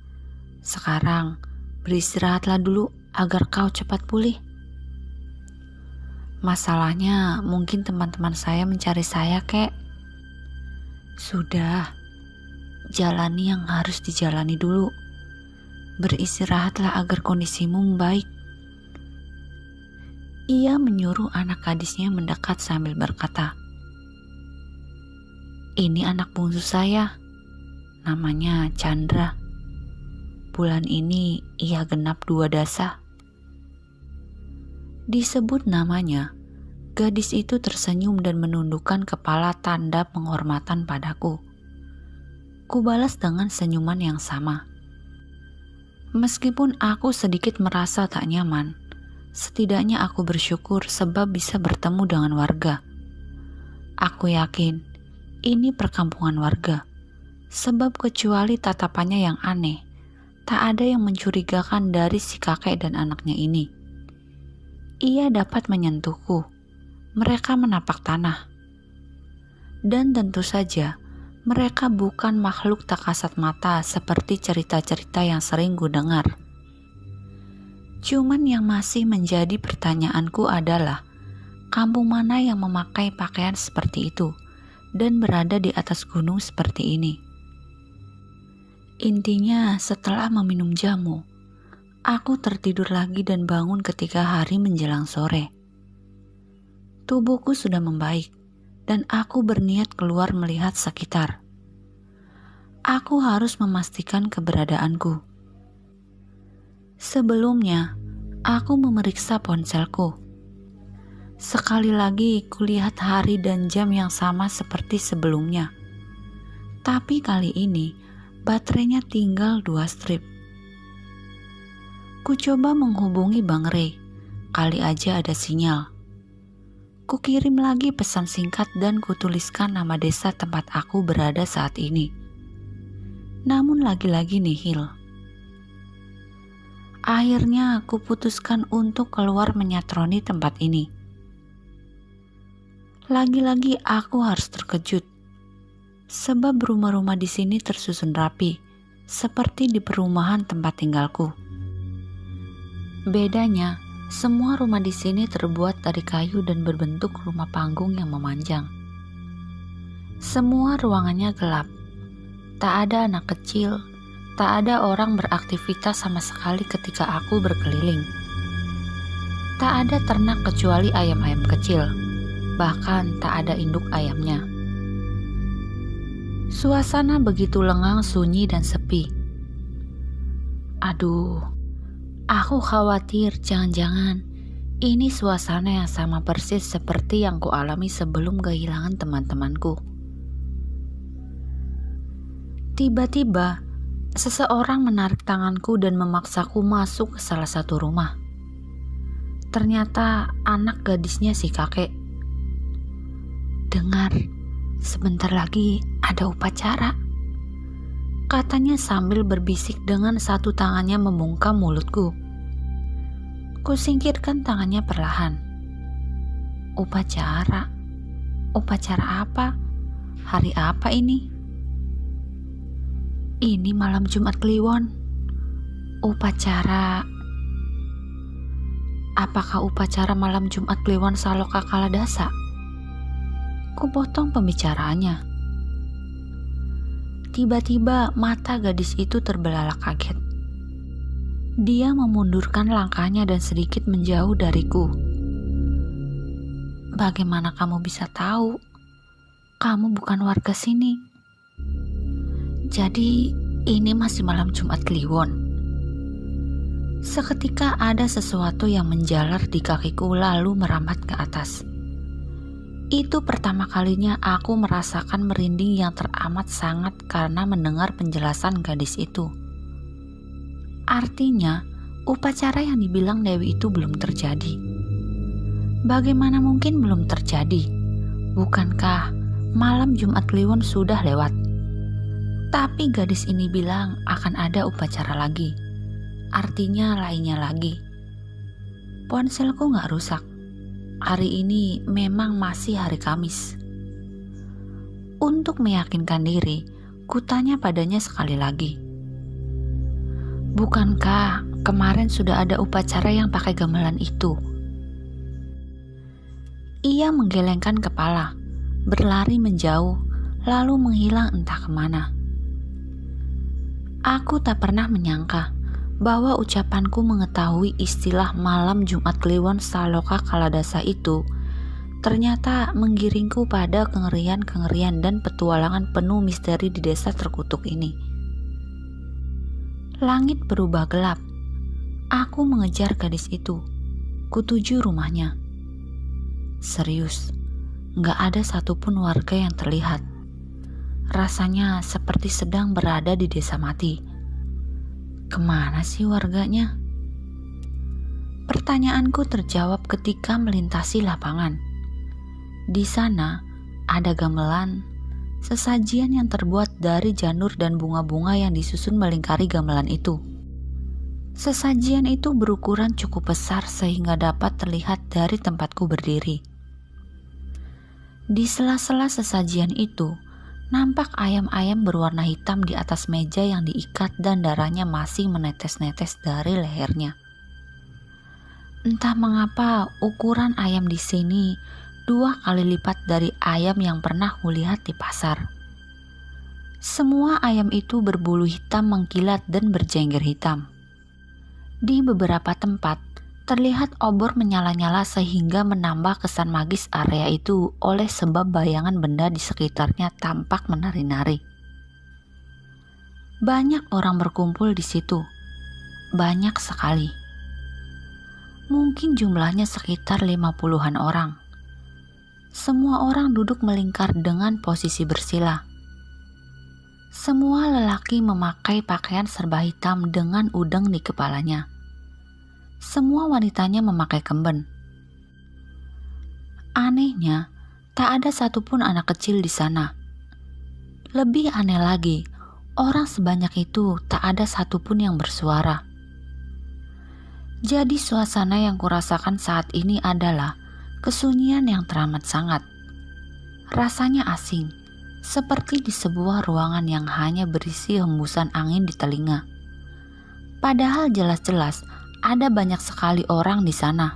Sekarang beristirahatlah dulu agar kau cepat pulih. Masalahnya mungkin teman-teman saya mencari saya, kek. Sudah, jalani yang harus dijalani dulu. Beristirahatlah agar kondisimu membaik. Ia menyuruh anak gadisnya mendekat sambil berkata, ini anak bungsu saya, namanya Chandra. Bulan ini ia genap 2 dasa. Disebut namanya, gadis itu tersenyum dan menundukkan kepala tanda penghormatan padaku. Kubalas dengan senyuman yang sama. Meskipun aku sedikit merasa tak nyaman, setidaknya aku bersyukur sebab bisa bertemu dengan warga. Aku yakin ini perkampungan warga, sebab kecuali tatapannya yang aneh, tak ada yang mencurigakan dari si kakek dan anaknya ini. Ia dapat menyentuhku. Mereka menapak tanah. Dan tentu saja, mereka bukan makhluk tak kasat mata seperti cerita-cerita yang sering ku dengar. Cuman yang masih menjadi pertanyaanku adalah, kampung mana yang memakai pakaian seperti itu dan berada di atas gunung seperti ini? Intinya, setelah meminum jamu, aku tertidur lagi dan bangun ketika hari menjelang sore. Tubuhku sudah membaik dan aku berniat keluar melihat sekitar. Aku harus memastikan keberadaanku. Sebelumnya, aku memeriksa ponselku. Sekali lagi kulihat hari dan jam yang sama seperti sebelumnya. Tapi kali ini baterainya tinggal 2 strip. Ku coba menghubungi Bang Rey, kali aja ada sinyal. Ku kirim lagi pesan singkat dan kutuliskan nama desa tempat aku berada saat ini. Namun lagi-lagi nihil. Akhirnya aku putuskan untuk keluar menyatroni tempat ini. Lagi-lagi aku harus terkejut, sebab rumah-rumah di sini tersusun rapi, seperti di perumahan tempat tinggalku. Bedanya, semua rumah di sini terbuat dari kayu dan berbentuk rumah panggung yang memanjang. Semua ruangannya gelap. Tak ada anak kecil, tak ada orang beraktivitas sama sekali ketika aku berkeliling. Tak ada ternak kecuali ayam-ayam kecil, bahkan tak ada induk ayamnya. Suasana begitu lengang, sunyi, dan sepi. Aduh, aku khawatir jangan-jangan ini suasana yang sama persis seperti yang kualami sebelum kehilangan teman-temanku. Tiba-tiba, seseorang menarik tanganku dan memaksaku masuk ke salah satu rumah. Ternyata anak gadisnya si kakek. "Dengar, sebentar lagi ada upacara," katanya sambil berbisik dengan satu tangannya membungkam mulutku. Kusingkirkan tangannya perlahan. Upacara? Upacara apa? Hari apa ini? Ini malam Jumat Kliwon. Upacara... Apakah upacara malam Jumat Kliwon Saloka Kaladasa? Kupotong pembicaraannya. Tiba-tiba mata gadis itu terbelalak kaget. Dia memundurkan langkahnya dan sedikit menjauh dariku. "Bagaimana kamu bisa tahu? Kamu bukan warga sini." "Jadi ini masih malam Jumat Kliwon." Seketika ada sesuatu yang menjalar di kakiku lalu merambat ke atas. Itu pertama kalinya aku merasakan merinding yang teramat sangat karena mendengar penjelasan gadis itu. Artinya, upacara yang dibilang Dewi itu belum terjadi. Bagaimana mungkin belum terjadi? Bukankah malam Jumat Kliwon sudah lewat? Tapi gadis ini bilang akan ada upacara lagi. Artinya lainnya lagi. Ponselku gak rusak. Hari ini memang masih hari Kamis. Untuk meyakinkan diri, kutanya padanya sekali lagi. "Bukankah kemarin sudah ada upacara yang pakai gamelan itu?" Ia menggelengkan kepala, berlari menjauh, lalu menghilang entah kemana. Aku tak pernah menyangka bahwa ucapanku mengetahui istilah malam Jumat Kliwon Saloka Kaladasa itu ternyata menggiringku pada kengerian-kengerian dan petualangan penuh misteri di desa terkutuk ini. Langit berubah gelap. Aku mengejar gadis itu. Kutuju rumahnya. Serius, gak ada satupun warga yang terlihat. Rasanya seperti sedang berada di desa mati. Kemana sih warganya? Pertanyaanku terjawab ketika melintasi lapangan. Di sana ada gamelan, sesajian yang terbuat dari janur dan bunga-bunga yang disusun melingkari gamelan itu. Sesajian itu berukuran cukup besar sehingga dapat terlihat dari tempatku berdiri. Di sela-sela sesajian itu, nampak ayam-ayam berwarna hitam di atas meja yang diikat dan darahnya masih menetes-netes dari lehernya. Entah mengapa ukuran ayam di sini 2 kali lipat dari ayam yang pernah kulihat di pasar. Semua ayam itu berbulu hitam mengkilat dan berjengger hitam. Di beberapa tempat, terlihat obor menyala-nyala sehingga menambah kesan magis area itu oleh sebab bayangan benda di sekitarnya tampak menari-nari. Banyak orang berkumpul di situ. Banyak sekali. Mungkin jumlahnya sekitar 50-an orang. Semua orang duduk melingkar dengan posisi bersila. Semua lelaki memakai pakaian serba hitam dengan udeng di kepalanya. Semua wanitanya memakai kemben. Anehnya, tak ada satupun anak kecil di sana. Lebih aneh lagi, orang sebanyak itu tak ada satupun yang bersuara. Jadi suasana yang kurasakan saat ini adalah kesunyian yang teramat sangat. Rasanya asing, seperti di sebuah ruangan yang hanya berisi hembusan angin di telinga. Padahal jelas-jelas ada banyak sekali orang di sana.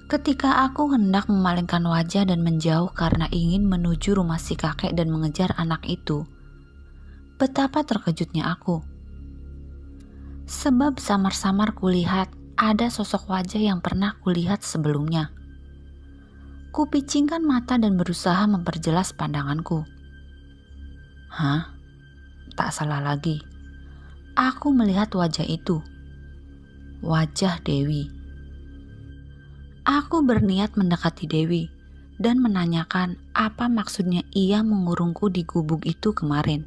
Ketika aku hendak memalingkan wajah dan menjauh karena ingin menuju rumah si kakek dan mengejar anak itu, betapa terkejutnya aku. Sebab samar-samar kulihat ada sosok wajah yang pernah kulihat sebelumnya. Kupicingkan mata dan berusaha memperjelas pandanganku. Hah? Tak salah lagi. Aku melihat wajah itu. Wajah Dewi. Aku berniat mendekati Dewi dan menanyakan apa maksudnya ia mengurungku di gubuk itu kemarin.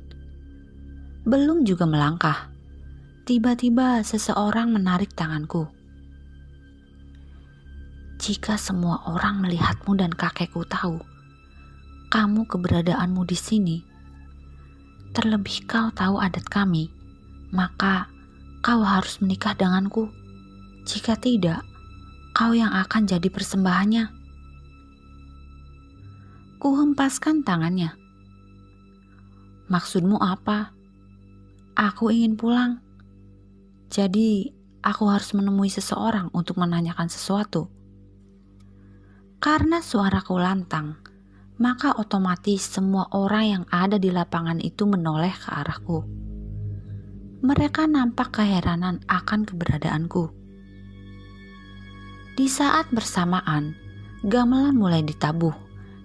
Belum juga melangkah, tiba-tiba seseorang menarik tanganku. Jika semua orang melihatmu dan kakekku tahu kamu keberadaanmu di sini, terlebih kau tahu adat kami, maka kau harus menikah denganku. Jika tidak, kau yang akan jadi persembahannya. Ku hempaskan tangannya. Maksudmu apa? Aku ingin pulang. Jadi, aku harus menemui seseorang untuk menanyakan sesuatu. Karena suaraku lantang, maka otomatis semua orang yang ada di lapangan itu menoleh ke arahku. Mereka nampak keheranan akan keberadaanku. Di saat bersamaan, gamelan mulai ditabuh,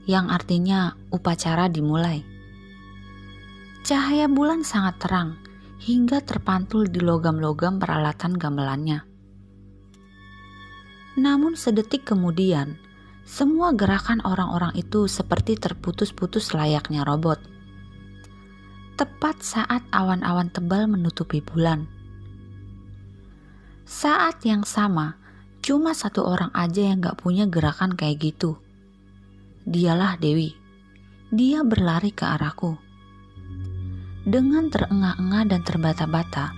yang artinya upacara dimulai. Cahaya bulan sangat terang, hingga terpantul di logam-logam peralatan gamelannya. Namun sedetik kemudian, semua gerakan orang-orang itu seperti terputus-putus layaknya robot. Tepat saat awan-awan tebal menutupi bulan. Saat yang sama, cuma satu orang aja yang gak punya gerakan kayak gitu. Dialah Dewi. Dia berlari ke arahku. Dengan terengah-engah dan terbata-bata,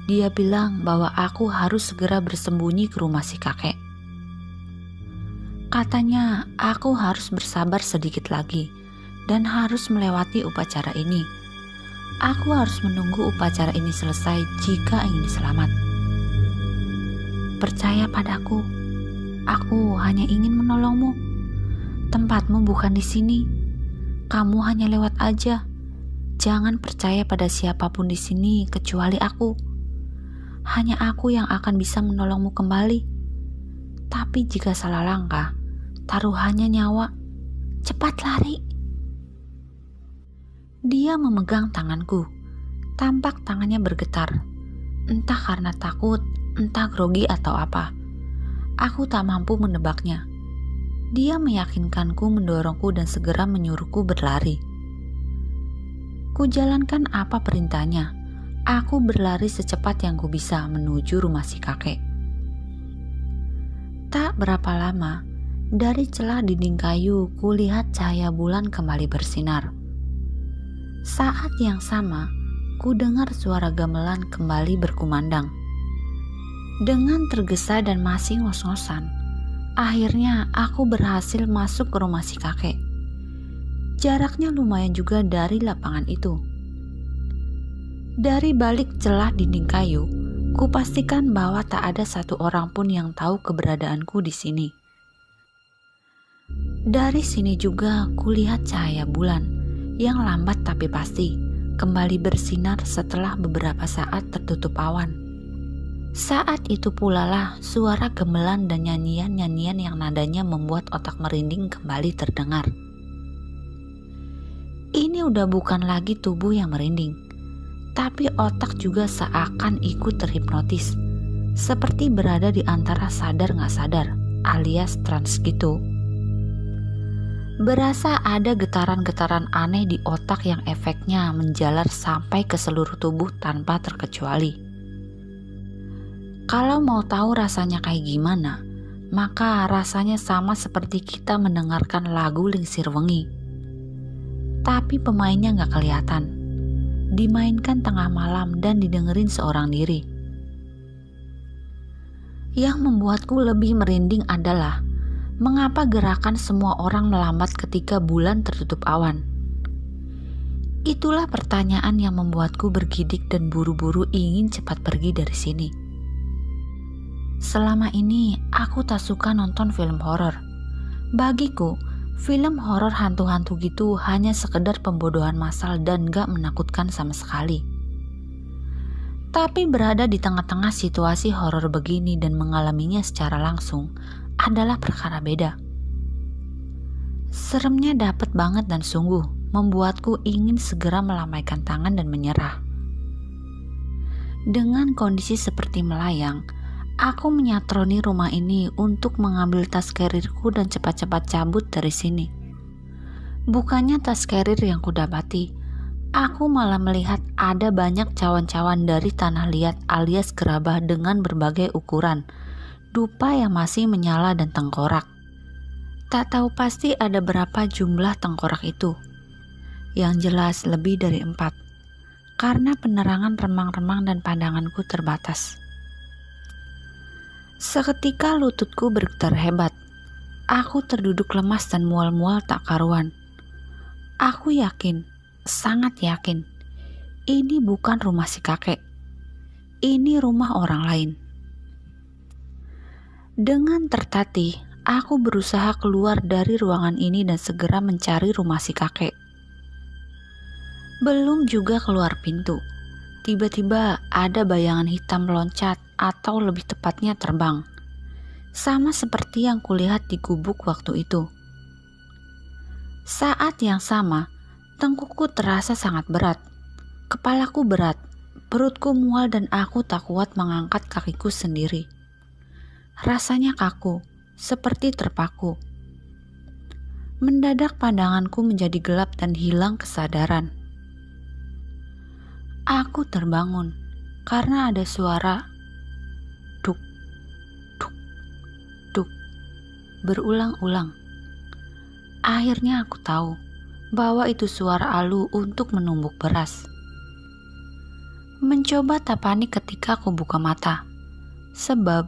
dia bilang bahwa aku harus segera bersembunyi ke rumah si kakek. Katanya aku harus bersabar sedikit lagi dan harus melewati upacara ini. Aku harus menunggu upacara ini selesai jika ingin selamat. Percaya padaku, aku hanya ingin menolongmu. Tempatmu bukan di sini. Kamu hanya lewat aja. Jangan percaya pada siapapun di sini kecuali aku. Hanya aku yang akan bisa menolongmu kembali. Tapi jika salah langkah, taruhannya nyawa. Cepat lari. Dia memegang tanganku. Tampak tangannya bergetar. Entah karena takut, entah grogi atau apa. Aku tak mampu menebaknya. Dia meyakinkanku, mendorongku dan segera menyuruhku berlari. Kujalankan apa perintahnya. Aku berlari secepat yang ku bisa menuju rumah si kakek. Tak berapa lama, dari celah dinding kayu, kulihat cahaya bulan kembali bersinar. Saat yang sama, ku dengar suara gamelan kembali berkumandang. Dengan tergesa dan masih ngos-ngosan, akhirnya aku berhasil masuk ke rumah si kakek. Jaraknya lumayan juga dari lapangan itu. Dari balik celah dinding kayu, ku pastikan bahwa tak ada satu orang pun yang tahu keberadaanku di sini. Dari sini juga kulihat cahaya bulan yang lambat tapi pasti kembali bersinar setelah beberapa saat tertutup awan. Saat itu pula lah suara gamelan dan nyanyian-nyanyian yang nadanya membuat otak merinding kembali terdengar. Ini udah bukan lagi tubuh yang merinding, tapi otak juga seakan ikut terhipnotis, seperti berada di antara sadar gak sadar alias trans gitu. Berasa ada getaran-getaran aneh di otak yang efeknya menjalar sampai ke seluruh tubuh tanpa terkecuali. Kalau mau tahu rasanya kayak gimana, maka rasanya sama seperti kita mendengarkan lagu Lingsir Wengi. Tapi pemainnya gak kelihatan. Dimainkan tengah malam dan didengerin seorang diri. Yang membuatku lebih merinding adalah mengapa gerakan semua orang melambat ketika bulan tertutup awan. Itulah pertanyaan yang membuatku bergidik dan buru-buru ingin cepat pergi dari sini. Selama ini aku tak suka nonton film horor. Bagiku, film horor hantu-hantu gitu hanya sekedar pembodohan massal dan gak menakutkan sama sekali. Tapi berada di tengah-tengah situasi horor begini dan mengalaminya secara langsung adalah perkara beda. Seremnya dapet banget dan sungguh membuatku ingin segera melambaikan tangan dan menyerah. Dengan kondisi seperti melayang, aku menyatroni rumah ini untuk mengambil tas karirku dan cepat-cepat cabut dari sini. Bukannya tas karir yang kudapati, aku malah melihat ada banyak cawan-cawan dari tanah liat alias gerabah dengan berbagai ukuran, dupa yang masih menyala dan tengkorak. Tak tahu pasti ada berapa jumlah tengkorak itu. Yang jelas lebih dari 4, karena penerangan remang-remang dan pandanganku terbatas. Seketika lututku bergetar hebat. Aku terduduk lemas dan mual-mual tak karuan. Aku yakin, sangat yakin, ini bukan rumah si kakek. Ini rumah orang lain. Dengan tertatih, aku berusaha keluar dari ruangan ini dan segera mencari rumah si kakek. Belum juga keluar pintu, tiba-tiba ada bayangan hitam meloncat atau lebih tepatnya terbang. Sama seperti yang kulihat di gubuk waktu itu. Saat yang sama, tengkukku terasa sangat berat. Kepalaku berat, perutku mual dan aku tak kuat mengangkat kakiku sendiri. Rasanya kaku, seperti terpaku. Mendadak pandanganku menjadi gelap dan hilang kesadaran. Aku terbangun karena ada suara duk, duk, duk berulang-ulang. Akhirnya aku tahu bahwa itu suara Alu untuk menumbuk beras. Mencoba tak panik ketika aku buka mata, sebab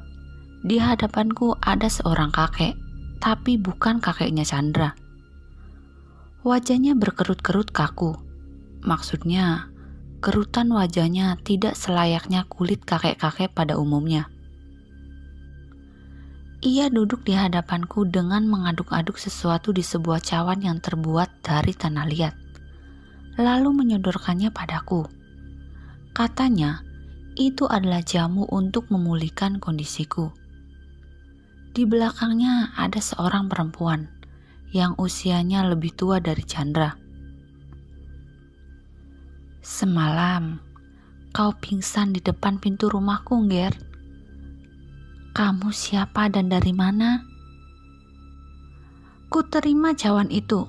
di hadapanku ada seorang kakek, tapi bukan kakeknya Chandra. Wajahnya berkerut-kerut kaku. Maksudnya, kerutan wajahnya tidak selayaknya kulit kakek-kakek pada umumnya. Ia duduk di hadapanku dengan mengaduk-aduk sesuatu di sebuah cawan yang terbuat dari tanah liat, lalu menyodorkannya padaku. Katanya, itu adalah jamu untuk memulihkan kondisiku. Di belakangnya ada seorang perempuan yang usianya lebih tua dari Chandra. Semalam, kau pingsan di depan pintu rumahku, Ger. Kamu siapa dan dari mana? Ku terima cawan itu.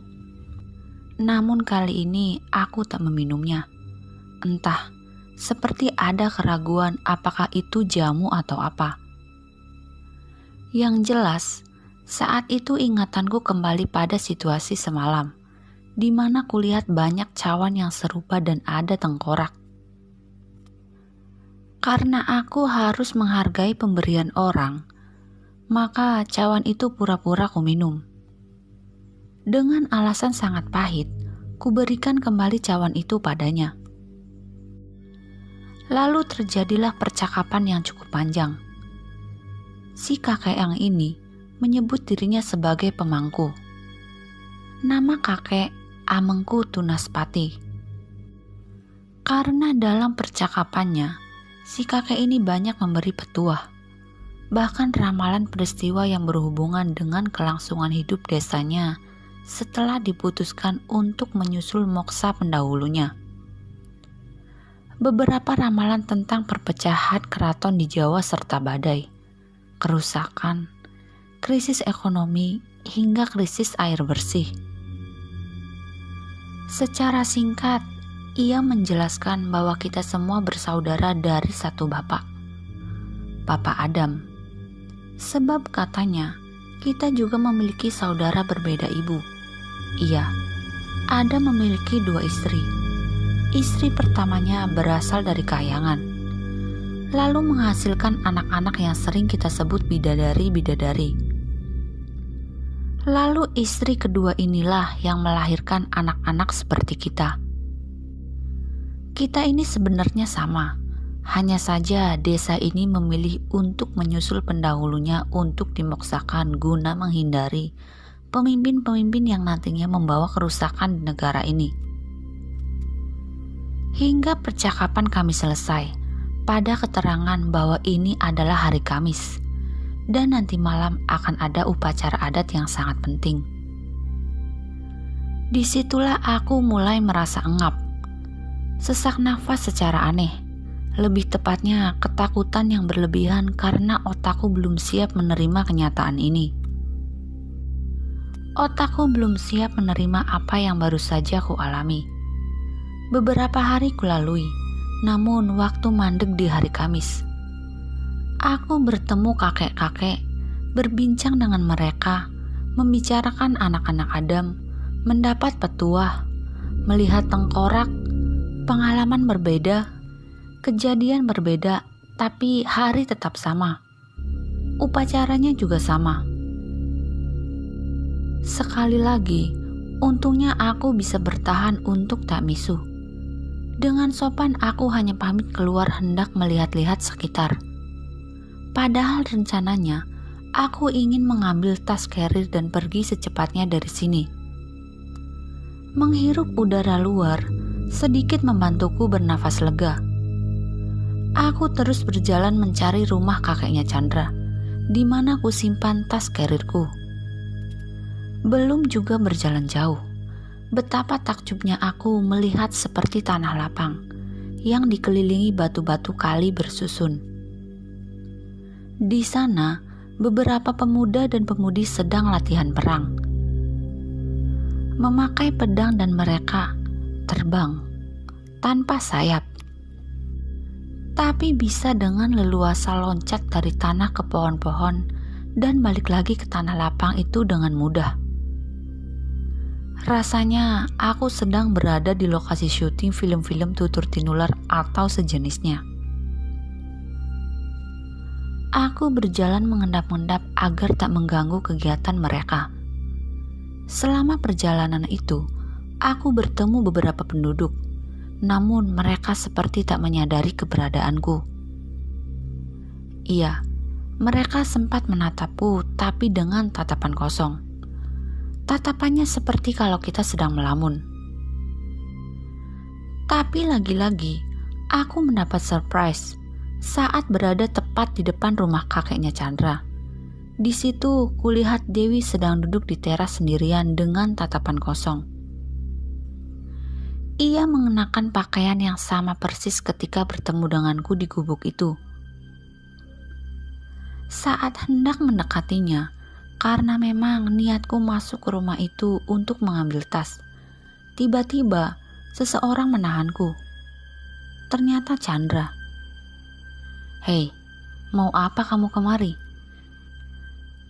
Namun kali ini aku tak meminumnya. Entah, seperti ada keraguan apakah itu jamu atau apa. Yang jelas, saat itu ingatanku kembali pada situasi semalam, di mana kulihat banyak cawan yang serupa dan ada tengkorak. Karena aku harus menghargai pemberian orang, maka cawan itu pura-pura ku minum. Dengan alasan sangat pahit, ku berikan kembali cawan itu padanya. Lalu terjadilah percakapan yang cukup panjang. Si kakek yang ini menyebut dirinya sebagai pemangku. Nama kakek Amengku Tunaspati. Karena dalam percakapannya, si kakek ini banyak memberi petuah, bahkan ramalan peristiwa yang berhubungan dengan kelangsungan hidup desanya setelah diputuskan untuk menyusul moksa pendahulunya. Beberapa ramalan tentang perpecahan keraton di Jawa serta badai, kerusakan, krisis ekonomi, hingga krisis air bersih. Secara singkat, ia menjelaskan bahwa kita semua bersaudara dari satu bapak, Bapak Adam. Sebab katanya, kita juga memiliki saudara berbeda ibu. Iya, Adam memiliki 2 istri. Istri pertamanya berasal dari Kahyangan, lalu menghasilkan anak-anak yang sering kita sebut bidadari-bidadari. Lalu istri kedua inilah yang melahirkan anak-anak seperti kita. Kita ini sebenarnya sama, hanya saja desa ini memilih untuk menyusul pendahulunya untuk dimoksakan guna menghindari pemimpin-pemimpin yang nantinya membawa kerusakan di negara ini. Hingga percakapan kami selesai, pada keterangan bahwa ini adalah hari Kamis dan nanti malam akan ada upacara adat yang sangat penting. Disitulah aku mulai merasa engap, sesak nafas secara aneh, lebih tepatnya ketakutan yang berlebihan karena otakku belum siap menerima kenyataan ini. Otakku belum siap menerima apa yang baru saja ku alami. Beberapa hari kulalui, namun waktu mandek di hari Kamis. Aku bertemu kakek-kakek, berbincang dengan mereka, membicarakan anak-anak Adam, mendapat petuah, melihat tengkorak, pengalaman berbeda, kejadian berbeda, tapi hari tetap sama. Upacaranya juga sama. Sekali lagi, untungnya aku bisa bertahan untuk tak misuh. Dengan sopan aku hanya pamit keluar hendak melihat-lihat sekitar. Padahal rencananya, aku ingin mengambil tas carrier dan pergi secepatnya dari sini. Menghirup udara luar, sedikit membantuku bernafas lega. Aku terus berjalan mencari rumah kakeknya Chandra, di mana ku simpan tas carrierku. Belum juga berjalan jauh, betapa takjubnya aku melihat seperti tanah lapang yang dikelilingi batu-batu kali bersusun. Di sana, beberapa pemuda dan pemudi sedang latihan perang. Memakai pedang dan mereka terbang tanpa sayap, tapi bisa dengan leluasa loncat dari tanah ke pohon-pohon dan balik lagi ke tanah lapang itu dengan mudah. Rasanya aku sedang berada di lokasi syuting film-film tutur tinular atau sejenisnya. Aku berjalan mengendap-endap agar tak mengganggu kegiatan mereka. Selama perjalanan itu, aku bertemu beberapa penduduk, namun mereka seperti tak menyadari keberadaanku. Iya, mereka sempat menatapku tapi dengan tatapan kosong. Tatapannya seperti kalau kita sedang melamun. Tapi lagi-lagi, aku mendapat surprise saat berada tepat di depan rumah kakeknya Chandra. Di situ, kulihat Dewi sedang duduk di teras sendirian dengan tatapan kosong. Ia mengenakan pakaian yang sama persis ketika bertemu denganku di gubuk itu. Saat hendak mendekatinya, karena memang niatku masuk ke rumah itu untuk mengambil tas, tiba-tiba seseorang menahanku. Ternyata Chandra. "Hei, mau apa kamu kemari?"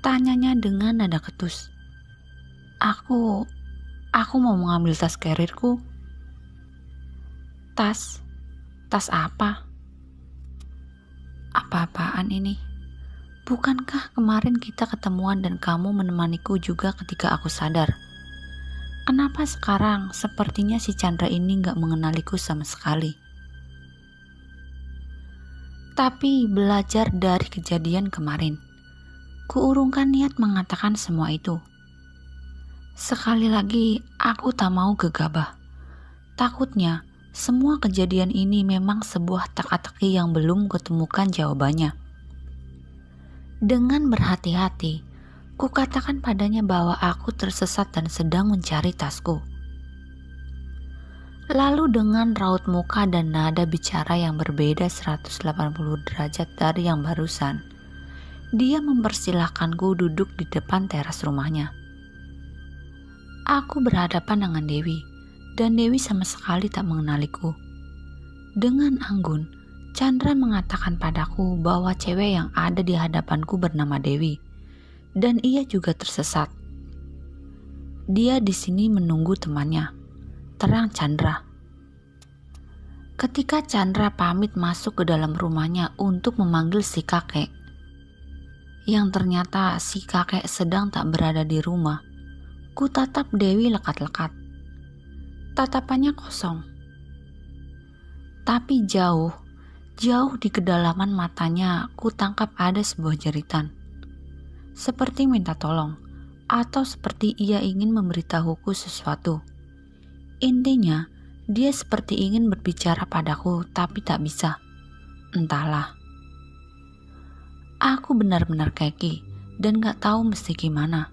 Tanyanya dengan nada ketus. Aku mau mengambil tas carrierku." Tas apa? Apa-apaan ini? Bukankah kemarin kita ketemuan dan kamu menemaniku juga ketika aku sadar? Kenapa sekarang sepertinya si Chandra ini gak mengenaliku sama sekali? Tapi belajar dari kejadian kemarin, kuurungkan niat mengatakan semua itu. Sekali lagi, aku tak mau gegabah. Takutnya, semua kejadian ini memang sebuah teka-teki yang belum kutemukan jawabannya. Dengan berhati-hati, kukatakan padanya bahwa aku tersesat dan sedang mencari tasku. Lalu dengan raut muka dan nada bicara yang berbeda 180 derajat dari yang barusan, dia mempersilahkanku duduk di depan teras rumahnya. Aku berhadapan dengan Dewi, dan Dewi sama sekali tak mengenaliku. Dengan anggun, Chandra mengatakan padaku bahwa cewek yang ada di hadapanku bernama Dewi, dan ia juga tersesat. Dia di sini menunggu temannya, terang Chandra. Ketika Chandra pamit masuk ke dalam rumahnya untuk memanggil si kakek, yang ternyata si kakek sedang tak berada di rumah, ku tatap Dewi lekat-lekat. Tatapannya kosong. Tapi jauh di kedalaman matanya ku tangkap ada sebuah jeritan. Seperti minta tolong, atau seperti ia ingin memberitahuku sesuatu. Intinya, dia seperti ingin berbicara padaku tapi tak bisa. Entahlah. Aku benar-benar keki dan gak tahu mesti gimana.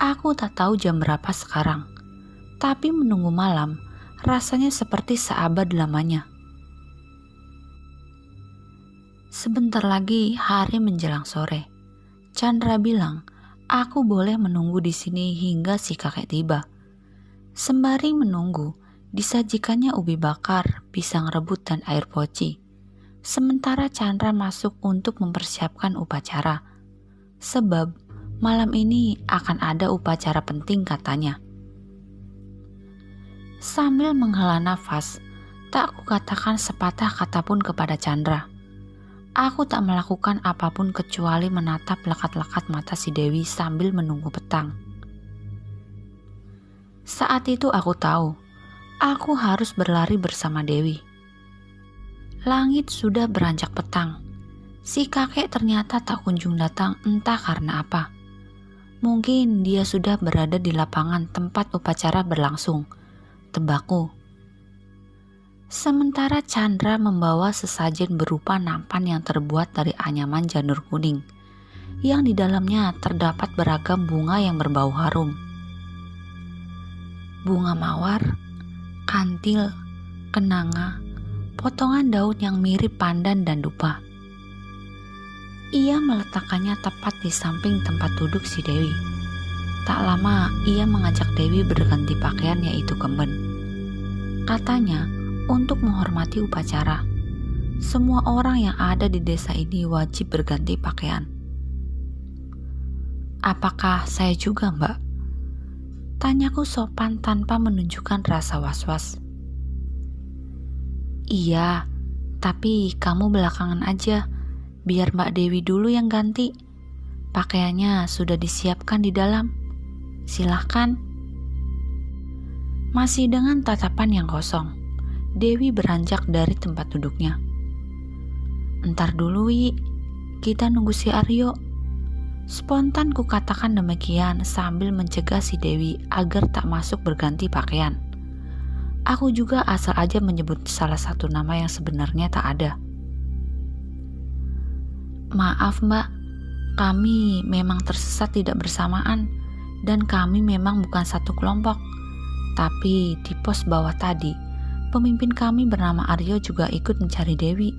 Aku tak tahu jam berapa sekarang. Tapi menunggu malam rasanya seperti seabad lamanya. Sebentar lagi hari menjelang sore. Chandra bilang, aku boleh menunggu di sini hingga si kakek tiba. Sembari menunggu, disajikannya ubi bakar, pisang rebus dan air poci. Sementara Chandra masuk untuk mempersiapkan upacara. Sebab malam ini akan ada upacara penting katanya. Sambil menghela nafas, tak kukatakan sepatah kata pun kepada Chandra. Aku tak melakukan apapun kecuali menatap lekat-lekat mata si Dewi sambil menunggu petang. Saat itu aku tahu, aku harus berlari bersama Dewi. Langit sudah beranjak petang. Si kakek ternyata tak kunjung datang, entah karena apa. Mungkin dia sudah berada di lapangan tempat upacara berlangsung. Tebakku. Sementara Chandra membawa sesajen berupa nampan yang terbuat dari anyaman janur kuning, yang di dalamnya terdapat beragam bunga yang berbau harum. Bunga mawar, kantil, kenanga, potongan daun yang mirip pandan dan dupa. Ia meletakkannya tepat di samping tempat duduk si Dewi. Tak lama ia mengajak Dewi berganti pakaian yaitu kemben. Katanya untuk menghormati upacara. Semua orang yang ada di desa ini wajib berganti pakaian. Apakah saya juga, Mbak? Tanyaku sopan tanpa menunjukkan rasa was-was. Iya, tapi kamu belakangan aja, biar Mbak Dewi dulu yang ganti. Pakaiannya sudah disiapkan di dalam. Silahkan. Masih dengan tatapan yang kosong, Dewi beranjak dari tempat duduknya. Entar dulu, Wi, kita nunggu si Aryo. Spontan kukatakan demikian sambil mencegah si Dewi agar tak masuk berganti pakaian. Aku juga asal aja menyebut salah satu nama yang sebenarnya tak ada. Maaf Mbak, kami memang tersesat tidak bersamaan dan kami memang bukan satu kelompok. Tapi di pos bawah tadi, pemimpin kami bernama Aryo juga ikut mencari Dewi.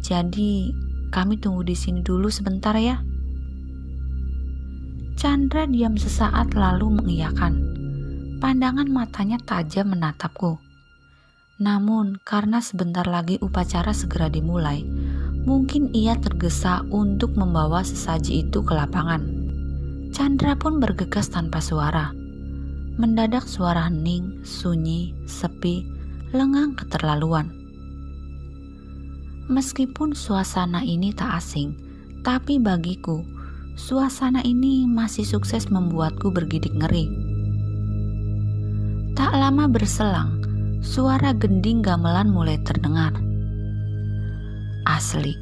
Jadi kami tunggu di sini dulu sebentar ya. Chandra diam sesaat lalu mengiyakan. Pandangan matanya tajam menatapku. Namun karena sebentar lagi upacara segera dimulai, mungkin ia tergesa untuk membawa sesaji itu ke lapangan. Chandra pun bergegas tanpa suara. Mendadak suara hening, sunyi, sepi, lengang keterlaluan. Meskipun suasana ini tak asing, tapi bagiku, suasana ini masih sukses membuatku bergidik ngeri. Tak lama berselang, suara gending gamelan mulai terdengar. Asli,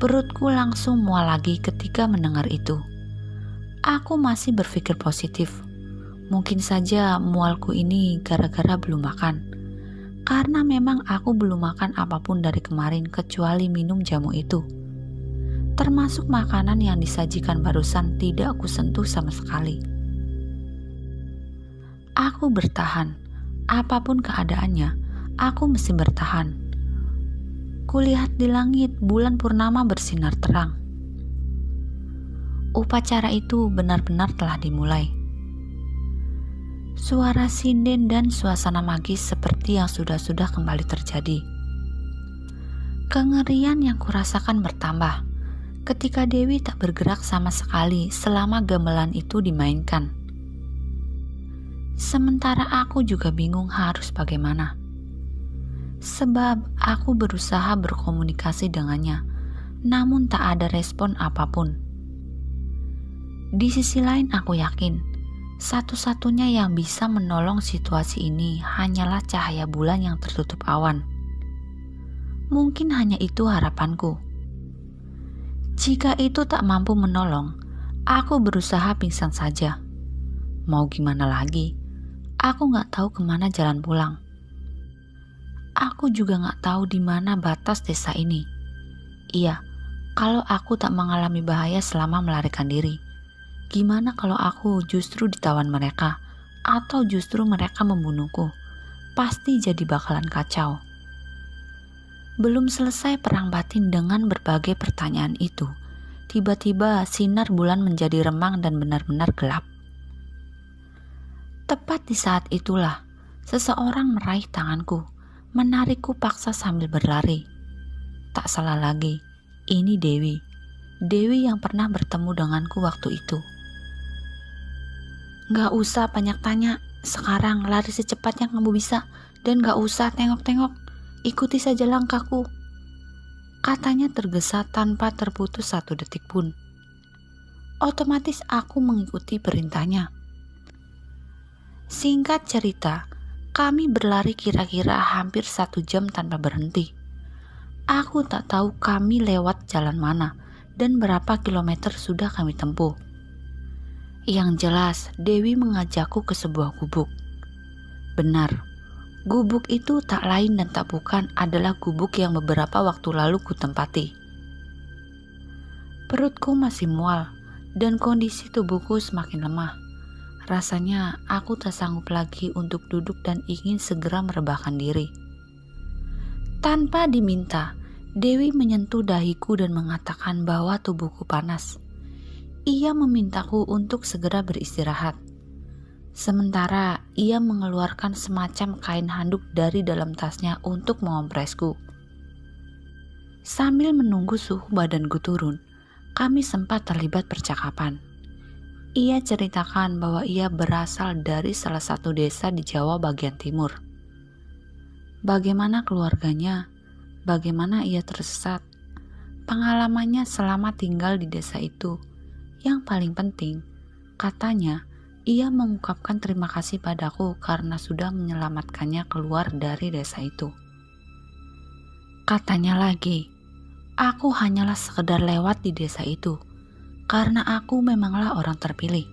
perutku langsung mual lagi ketika mendengar itu. Aku masih berpikir positif. Mungkin saja mualku ini gara-gara belum makan. Karena memang aku belum makan apapun dari kemarin kecuali minum jamu itu. Termasuk makanan yang disajikan barusan tidak aku sentuh sama sekali. Aku bertahan, apapun keadaannya, aku mesti bertahan. Kulihat di langit bulan purnama bersinar terang. Upacara itu benar-benar telah dimulai. Suara sinden dan suasana magis seperti yang sudah-sudah kembali terjadi. Kengerian yang kurasakan bertambah ketika Dewi tak bergerak sama sekali selama gamelan itu dimainkan. Sementara aku juga bingung harus bagaimana. Sebab aku berusaha berkomunikasi dengannya, namun tak ada respon apapun. Di sisi lain aku yakin, satu-satunya yang bisa menolong situasi ini hanyalah cahaya bulan yang tertutup awan. Mungkin hanya itu harapanku. Jika itu tak mampu menolong, aku berusaha pingsan saja. Mau gimana lagi? Aku gak tahu kemana jalan pulang. Aku juga gak tahu di mana batas desa ini. Iya, kalau aku tak mengalami bahaya selama melarikan diri. Gimana kalau aku justru ditawan mereka? Atau justru mereka membunuhku? Pasti jadi bakalan kacau. Belum selesai perang batin dengan berbagai pertanyaan itu, tiba-tiba sinar bulan menjadi remang dan benar-benar gelap. Tepat di saat itulah, seseorang meraih tanganku, menarikku paksa sambil berlari. Tak salah lagi, ini Dewi. Dewi yang pernah bertemu denganku waktu itu. Gak usah banyak tanya, sekarang lari secepatnya kamu bisa, dan gak usah tengok-tengok, ikuti saja langkahku. Katanya tergesa tanpa terputus satu detik pun. Otomatis aku mengikuti perintahnya. Singkat cerita, kami berlari kira-kira hampir 1 jam tanpa berhenti. Aku tak tahu kami lewat jalan mana dan berapa kilometer sudah kami tempuh. Yang jelas, Dewi mengajakku ke sebuah gubuk. Benar, gubuk itu tak lain dan tak bukan adalah gubuk yang beberapa waktu lalu kutempati. Perutku masih mual dan kondisi tubuhku semakin lemah. Rasanya aku tak sanggup lagi untuk duduk dan ingin segera merebahkan diri. Tanpa diminta, Dewi menyentuh dahiku dan mengatakan bahwa tubuhku panas. Ia memintaku untuk segera beristirahat. Sementara ia mengeluarkan semacam kain handuk dari dalam tasnya untuk mengompresku. Sambil menunggu suhu badanku turun, kami sempat terlibat percakapan. Ia ceritakan bahwa ia berasal dari salah satu desa di Jawa bagian timur. Bagaimana keluarganya, bagaimana ia tersesat, pengalamannya selama tinggal di desa itu. Yang paling penting, katanya, ia mengungkapkan terima kasih padaku karena sudah menyelamatkannya keluar dari desa itu. Katanya lagi, aku hanyalah sekedar lewat di desa itu, karena aku memanglah orang terpilih.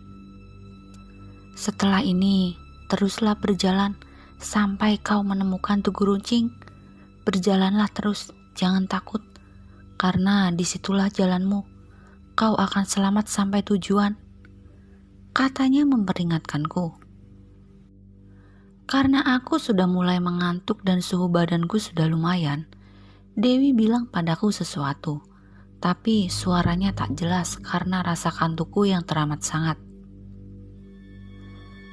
Setelah ini, teruslah berjalan sampai kau menemukan Tugu Runcing. Berjalanlah terus, jangan takut, karena disitulah jalanmu. Kau akan selamat sampai tujuan. Katanya memperingatkanku. Karena aku sudah mulai mengantuk dan suhu badanku sudah lumayan, Dewi bilang padaku sesuatu. Tapi suaranya tak jelas karena rasa kantukku yang teramat sangat.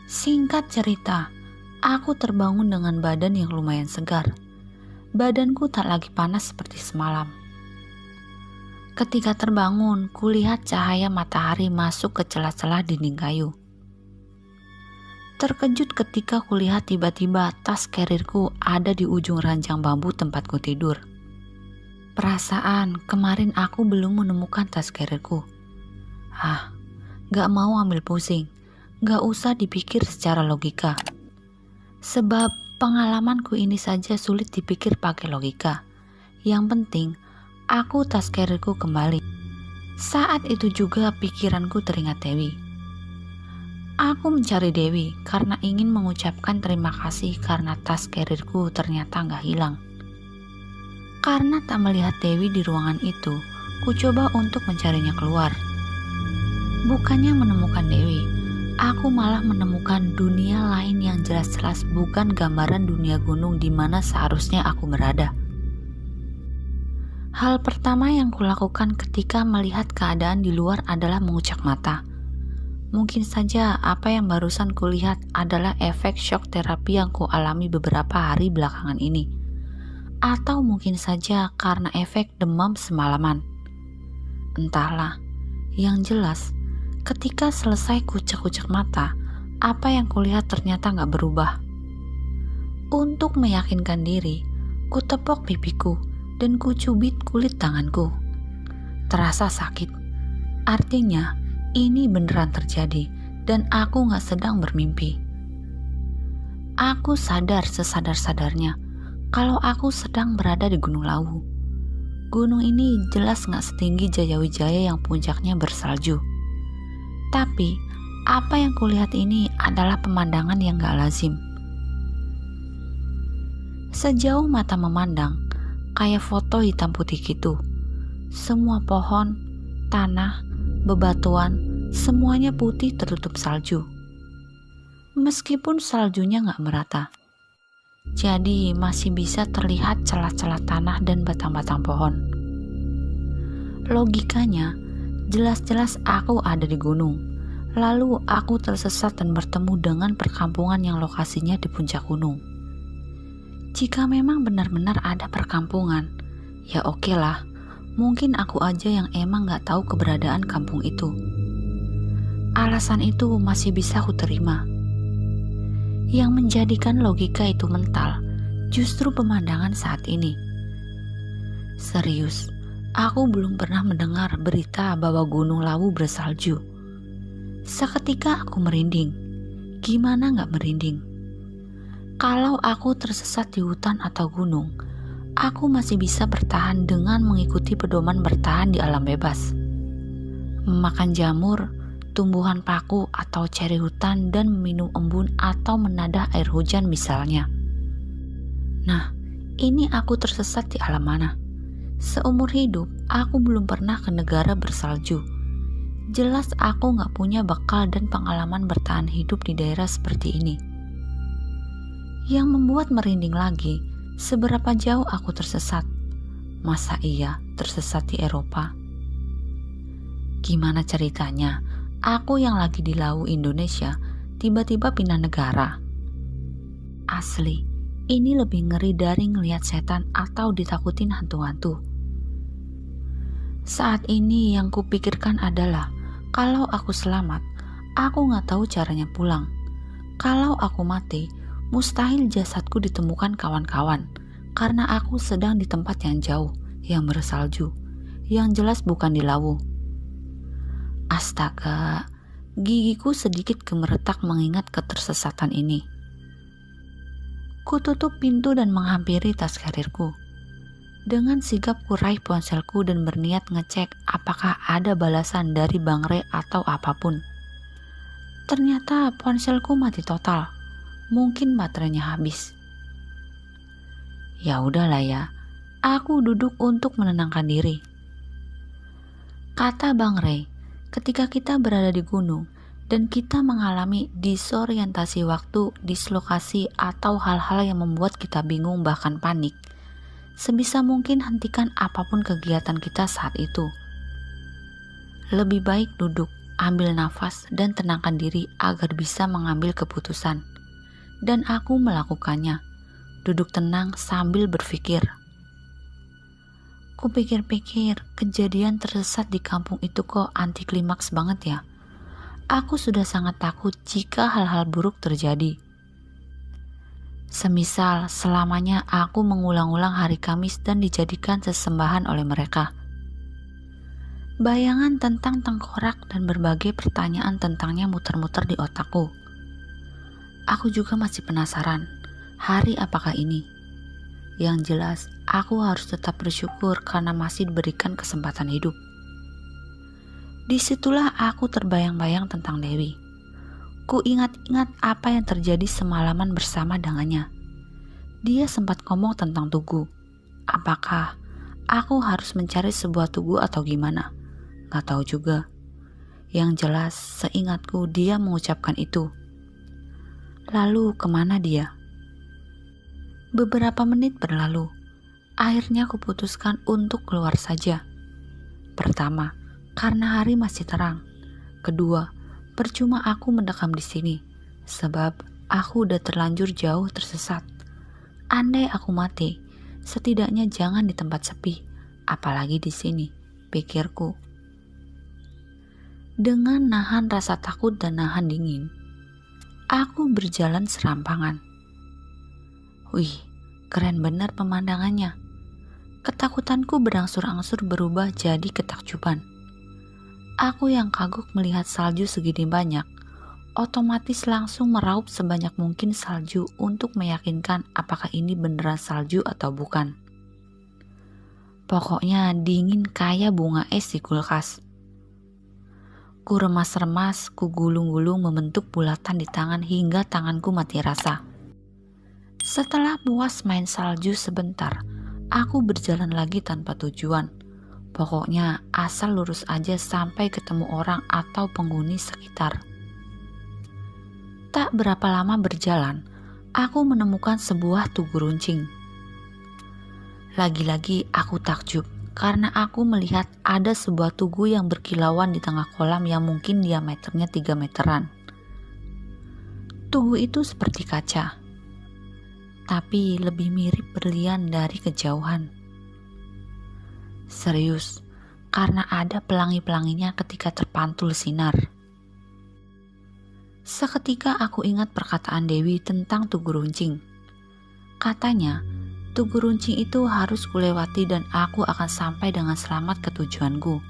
Singkat cerita, aku terbangun dengan badan yang lumayan segar. Badanku tak lagi panas seperti semalam. Ketika terbangun, kulihat cahaya matahari masuk ke celah-celah dinding kayu. Terkejut ketika kulihat tiba-tiba tas kerirku ada di ujung ranjang bambu tempatku tidur. Perasaan kemarin aku belum menemukan tas kerirku. Gak mau ambil pusing, gak usah dipikir secara logika. Sebab pengalamanku ini saja sulit dipikir pakai logika. Yang penting, aku tas kerirku kembali. Saat itu juga pikiranku teringat Dewi. Aku mencari Dewi karena ingin mengucapkan terima kasih karena tas kerirku ternyata gak hilang. Karena tak melihat Dewi di ruangan itu, ku coba untuk mencarinya keluar. Bukannya menemukan Dewi, aku malah menemukan dunia lain yang jelas-jelas bukan gambaran dunia gunung di mana seharusnya aku berada. Hal pertama yang kulakukan ketika melihat keadaan di luar adalah mengucak mata. Mungkin saja apa yang barusan kulihat adalah efek shock terapi yang kualami beberapa hari belakangan ini. Atau mungkin saja karena efek demam semalaman. Entahlah, yang jelas, ketika selesai kucek-kucek mata, apa yang kulihat ternyata gak berubah. Untuk meyakinkan diri, kutepok pipiku dan kucubit kulit tanganku. Terasa sakit. Artinya, ini beneran terjadi dan aku gak sedang bermimpi. Aku sadar sesadar-sadarnya kalau aku sedang berada di Gunung Lawu. Gunung ini jelas gak setinggi Jayawijaya yang puncaknya bersalju. Tapi, apa yang kulihat ini adalah pemandangan yang gak lazim. Sejauh mata memandang, kayak foto hitam putih gitu. Semua pohon, tanah, bebatuan, semuanya putih tertutup salju. Meskipun saljunya gak merata, jadi masih bisa terlihat celah-celah tanah dan batang-batang pohon. Logikanya, jelas-jelas aku ada di gunung. Lalu aku tersesat dan bertemu dengan perkampungan yang lokasinya di puncak gunung. Jika memang benar-benar ada perkampungan, ya oke lah. Mungkin aku aja yang emang gak tahu keberadaan kampung itu. Alasan itu masih bisa kuterima. Yang menjadikan logika itu mental, justru pemandangan saat ini. Serius, aku belum pernah mendengar berita bahwa Gunung Lawu bersalju. Seketika aku merinding. Gimana gak merinding? Kalau aku tersesat di hutan atau gunung, aku masih bisa bertahan dengan mengikuti pedoman bertahan di alam bebas. Memakan jamur, tumbuhan paku atau ceri hutan dan meminum embun atau menadah air hujan misalnya. Nah, ini aku tersesat di alam mana? Seumur hidup, aku belum pernah ke negara bersalju. Jelas aku gak punya bekal dan pengalaman bertahan hidup di daerah seperti ini. Yang membuat merinding lagi, seberapa jauh aku tersesat? Masa iya tersesat di Eropa? Gimana ceritanya? Aku yang lagi di Lawu Indonesia, tiba-tiba pindah negara. Asli, ini lebih ngeri dari ngelihat setan atau ditakutin hantu-hantu. Saat ini yang kupikirkan adalah, kalau aku selamat, aku gak tahu caranya pulang. Kalau aku mati, mustahil jasadku ditemukan kawan-kawan, karena aku sedang di tempat yang jauh, yang bersalju, yang jelas bukan di Lawu. Astaga, gigiku sedikit gemeretak mengingat ketersesatan ini. Kututup pintu dan menghampiri tas karirku. Dengan sigap kuraih ponselku dan berniat ngecek apakah ada balasan dari Bang Re atau apapun. Ternyata ponselku mati total. Mungkin baterainya habis. Ya udahlah ya, aku duduk untuk menenangkan diri. Kata Bang Re, ketika kita berada di gunung dan kita mengalami disorientasi waktu, dislokasi, atau hal-hal yang membuat kita bingung bahkan panik, sebisa mungkin hentikan apapun kegiatan kita saat itu. Lebih baik duduk, ambil nafas, dan tenangkan diri agar bisa mengambil keputusan. Dan aku melakukannya, duduk tenang sambil berpikir. Kupikir-pikir, kejadian tersesat di kampung itu kok anti klimaks banget ya. Aku sudah sangat takut jika hal-hal buruk terjadi. Semisal selamanya aku mengulang-ulang hari Kamis dan dijadikan sesembahan oleh mereka. Bayangan tentang tengkorak dan berbagai pertanyaan tentangnya muter-muter di otakku. Aku juga masih penasaran, hari apakah ini? Yang jelas, aku harus tetap bersyukur karena masih diberikan kesempatan hidup. Disitulah aku terbayang-bayang tentang Dewi. Ku ingat-ingat apa yang terjadi semalaman bersama dengannya. Dia sempat ngomong tentang tugu. Apakah aku harus mencari sebuah tugu atau gimana? Gak tahu juga. Yang jelas, seingatku dia mengucapkan itu. Lalu kemana dia? Beberapa menit berlalu. Akhirnya kuputuskan untuk keluar saja. Pertama, karena hari masih terang. Kedua, percuma aku mendekam di sini, sebab aku udah terlanjur jauh tersesat. Andai aku mati, setidaknya jangan di tempat sepi, apalagi di sini, pikirku. Dengan nahan rasa takut dan nahan dingin, aku berjalan serampangan. Wih, keren benar pemandangannya. Ketakutanku berangsur-angsur berubah jadi ketakjuban. Aku yang kagok melihat salju segini banyak, otomatis langsung meraup sebanyak mungkin salju untuk meyakinkan apakah ini beneran salju atau bukan. Pokoknya dingin kayak bunga es di kulkas. Ku remas-remas, ku gulung-gulung membentuk bulatan di tangan hingga tanganku mati rasa. Setelah puas main salju sebentar, aku berjalan lagi tanpa tujuan. Pokoknya asal lurus aja sampai ketemu orang atau penghuni sekitar. Tak berapa lama berjalan, aku menemukan sebuah tugu runcing. Lagi-lagi aku takjub karena aku melihat ada sebuah tugu yang berkilauan di tengah kolam yang mungkin diameternya 3 meteran. Tugu itu seperti kaca, tapi lebih mirip berlian dari kejauhan. Serius, karena ada pelangi-pelanginya ketika terpantul sinar. Seketika aku ingat perkataan Dewi tentang tugu runcing. Katanya, tugu runcing itu harus kulewati dan aku akan sampai dengan selamat ke tujuanku.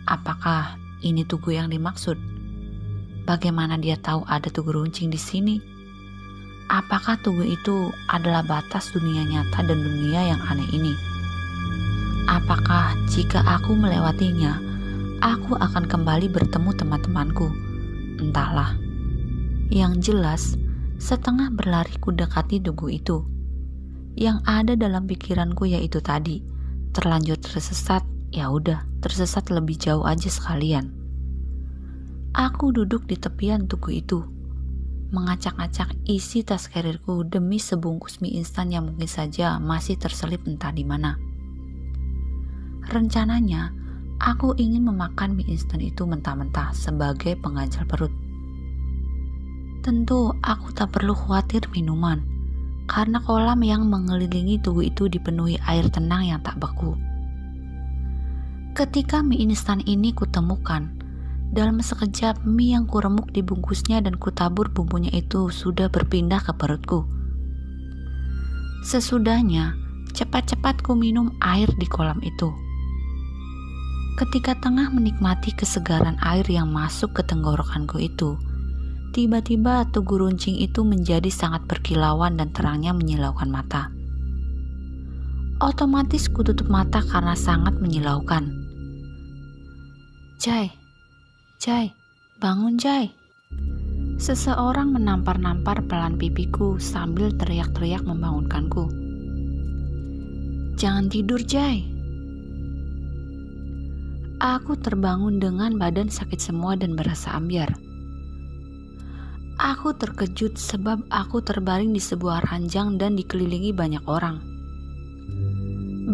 Apakah ini tugu yang dimaksud? Bagaimana dia tahu ada tugu runcing di sini? Apakah tugu itu adalah batas dunia nyata dan dunia yang aneh ini? Apakah jika aku melewatinya, aku akan kembali bertemu teman-temanku? Entahlah. Yang jelas, setengah berlari ku dekati tugu itu. Yang ada dalam pikiranku yaitu tadi, terlanjur tersesat, ya udah, tersesat lebih jauh aja sekalian. Aku duduk di tepian tugu itu, mengacak-acak isi tas karirku demi sebungkus mie instan yang mungkin saja masih terselip entah di mana. Rencananya, aku ingin memakan mie instan itu mentah-mentah sebagai pengganjal perut. Tentu aku tak perlu khawatir minuman, karena kolam yang mengelilingi tugu itu dipenuhi air tenang yang tak beku. Ketika mie instan ini kutemukan, dalam sekejap mie yang kuremuk dibungkusnya dan kutabur bumbunya itu sudah berpindah ke perutku. Sesudahnya, cepat-cepat ku minum air di kolam itu. Ketika tengah menikmati kesegaran air yang masuk ke tenggorokanku itu, tiba-tiba tugu runcing itu menjadi sangat berkilauan dan terangnya menyilaukan mata. Otomatis ku tutup mata karena sangat menyilaukan. Jai, bangun Jai. Seseorang menampar-nampar pelan pipiku sambil teriak-teriak membangunkanku. Jangan tidur Jai. Aku terbangun dengan badan sakit semua dan berasa ambyar. Aku terkejut sebab aku terbaring di sebuah ranjang dan dikelilingi banyak orang.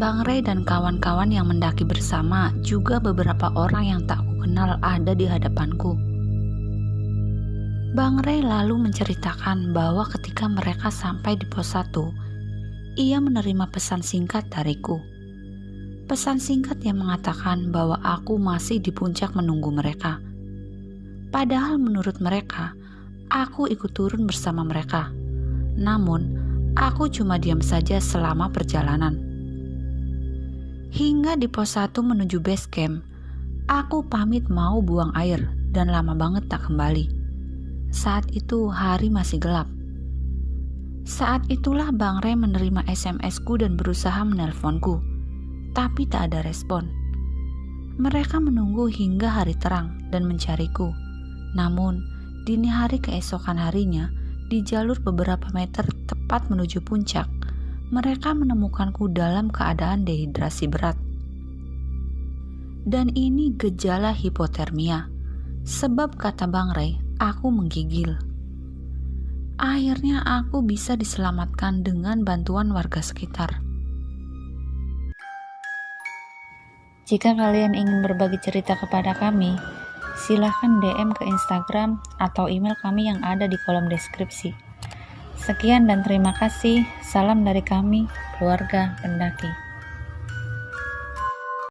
Bang Ray dan kawan-kawan yang mendaki bersama, juga beberapa orang yang tak kukenal ada di hadapanku. Bang Ray lalu menceritakan bahwa ketika mereka sampai di pos 1, ia menerima pesan singkat dariku. Pesan singkat yang mengatakan bahwa aku masih di puncak menunggu mereka. Padahal menurut mereka, aku ikut turun bersama mereka. Namun, aku cuma diam saja selama perjalanan. Hingga di pos 1 menuju base camp, aku pamit mau buang air dan lama banget tak kembali. Saat itu hari masih gelap. Saat itulah Bang Ray menerima SMS-ku dan berusaha menelponku, tapi tak ada respon. Mereka menunggu hingga hari terang dan mencariku. Namun, dini hari keesokan harinya, di jalur beberapa meter tepat menuju puncak, mereka menemukanku dalam keadaan dehidrasi berat. Dan ini gejala hipotermia, sebab kata Bang Ray, aku menggigil. Akhirnya aku bisa diselamatkan dengan bantuan warga sekitar. Jika kalian ingin berbagi cerita kepada kami, silahkan DM ke Instagram atau email kami yang ada di kolom deskripsi. Sekian dan terima kasih. Salam dari kami, keluarga pendaki.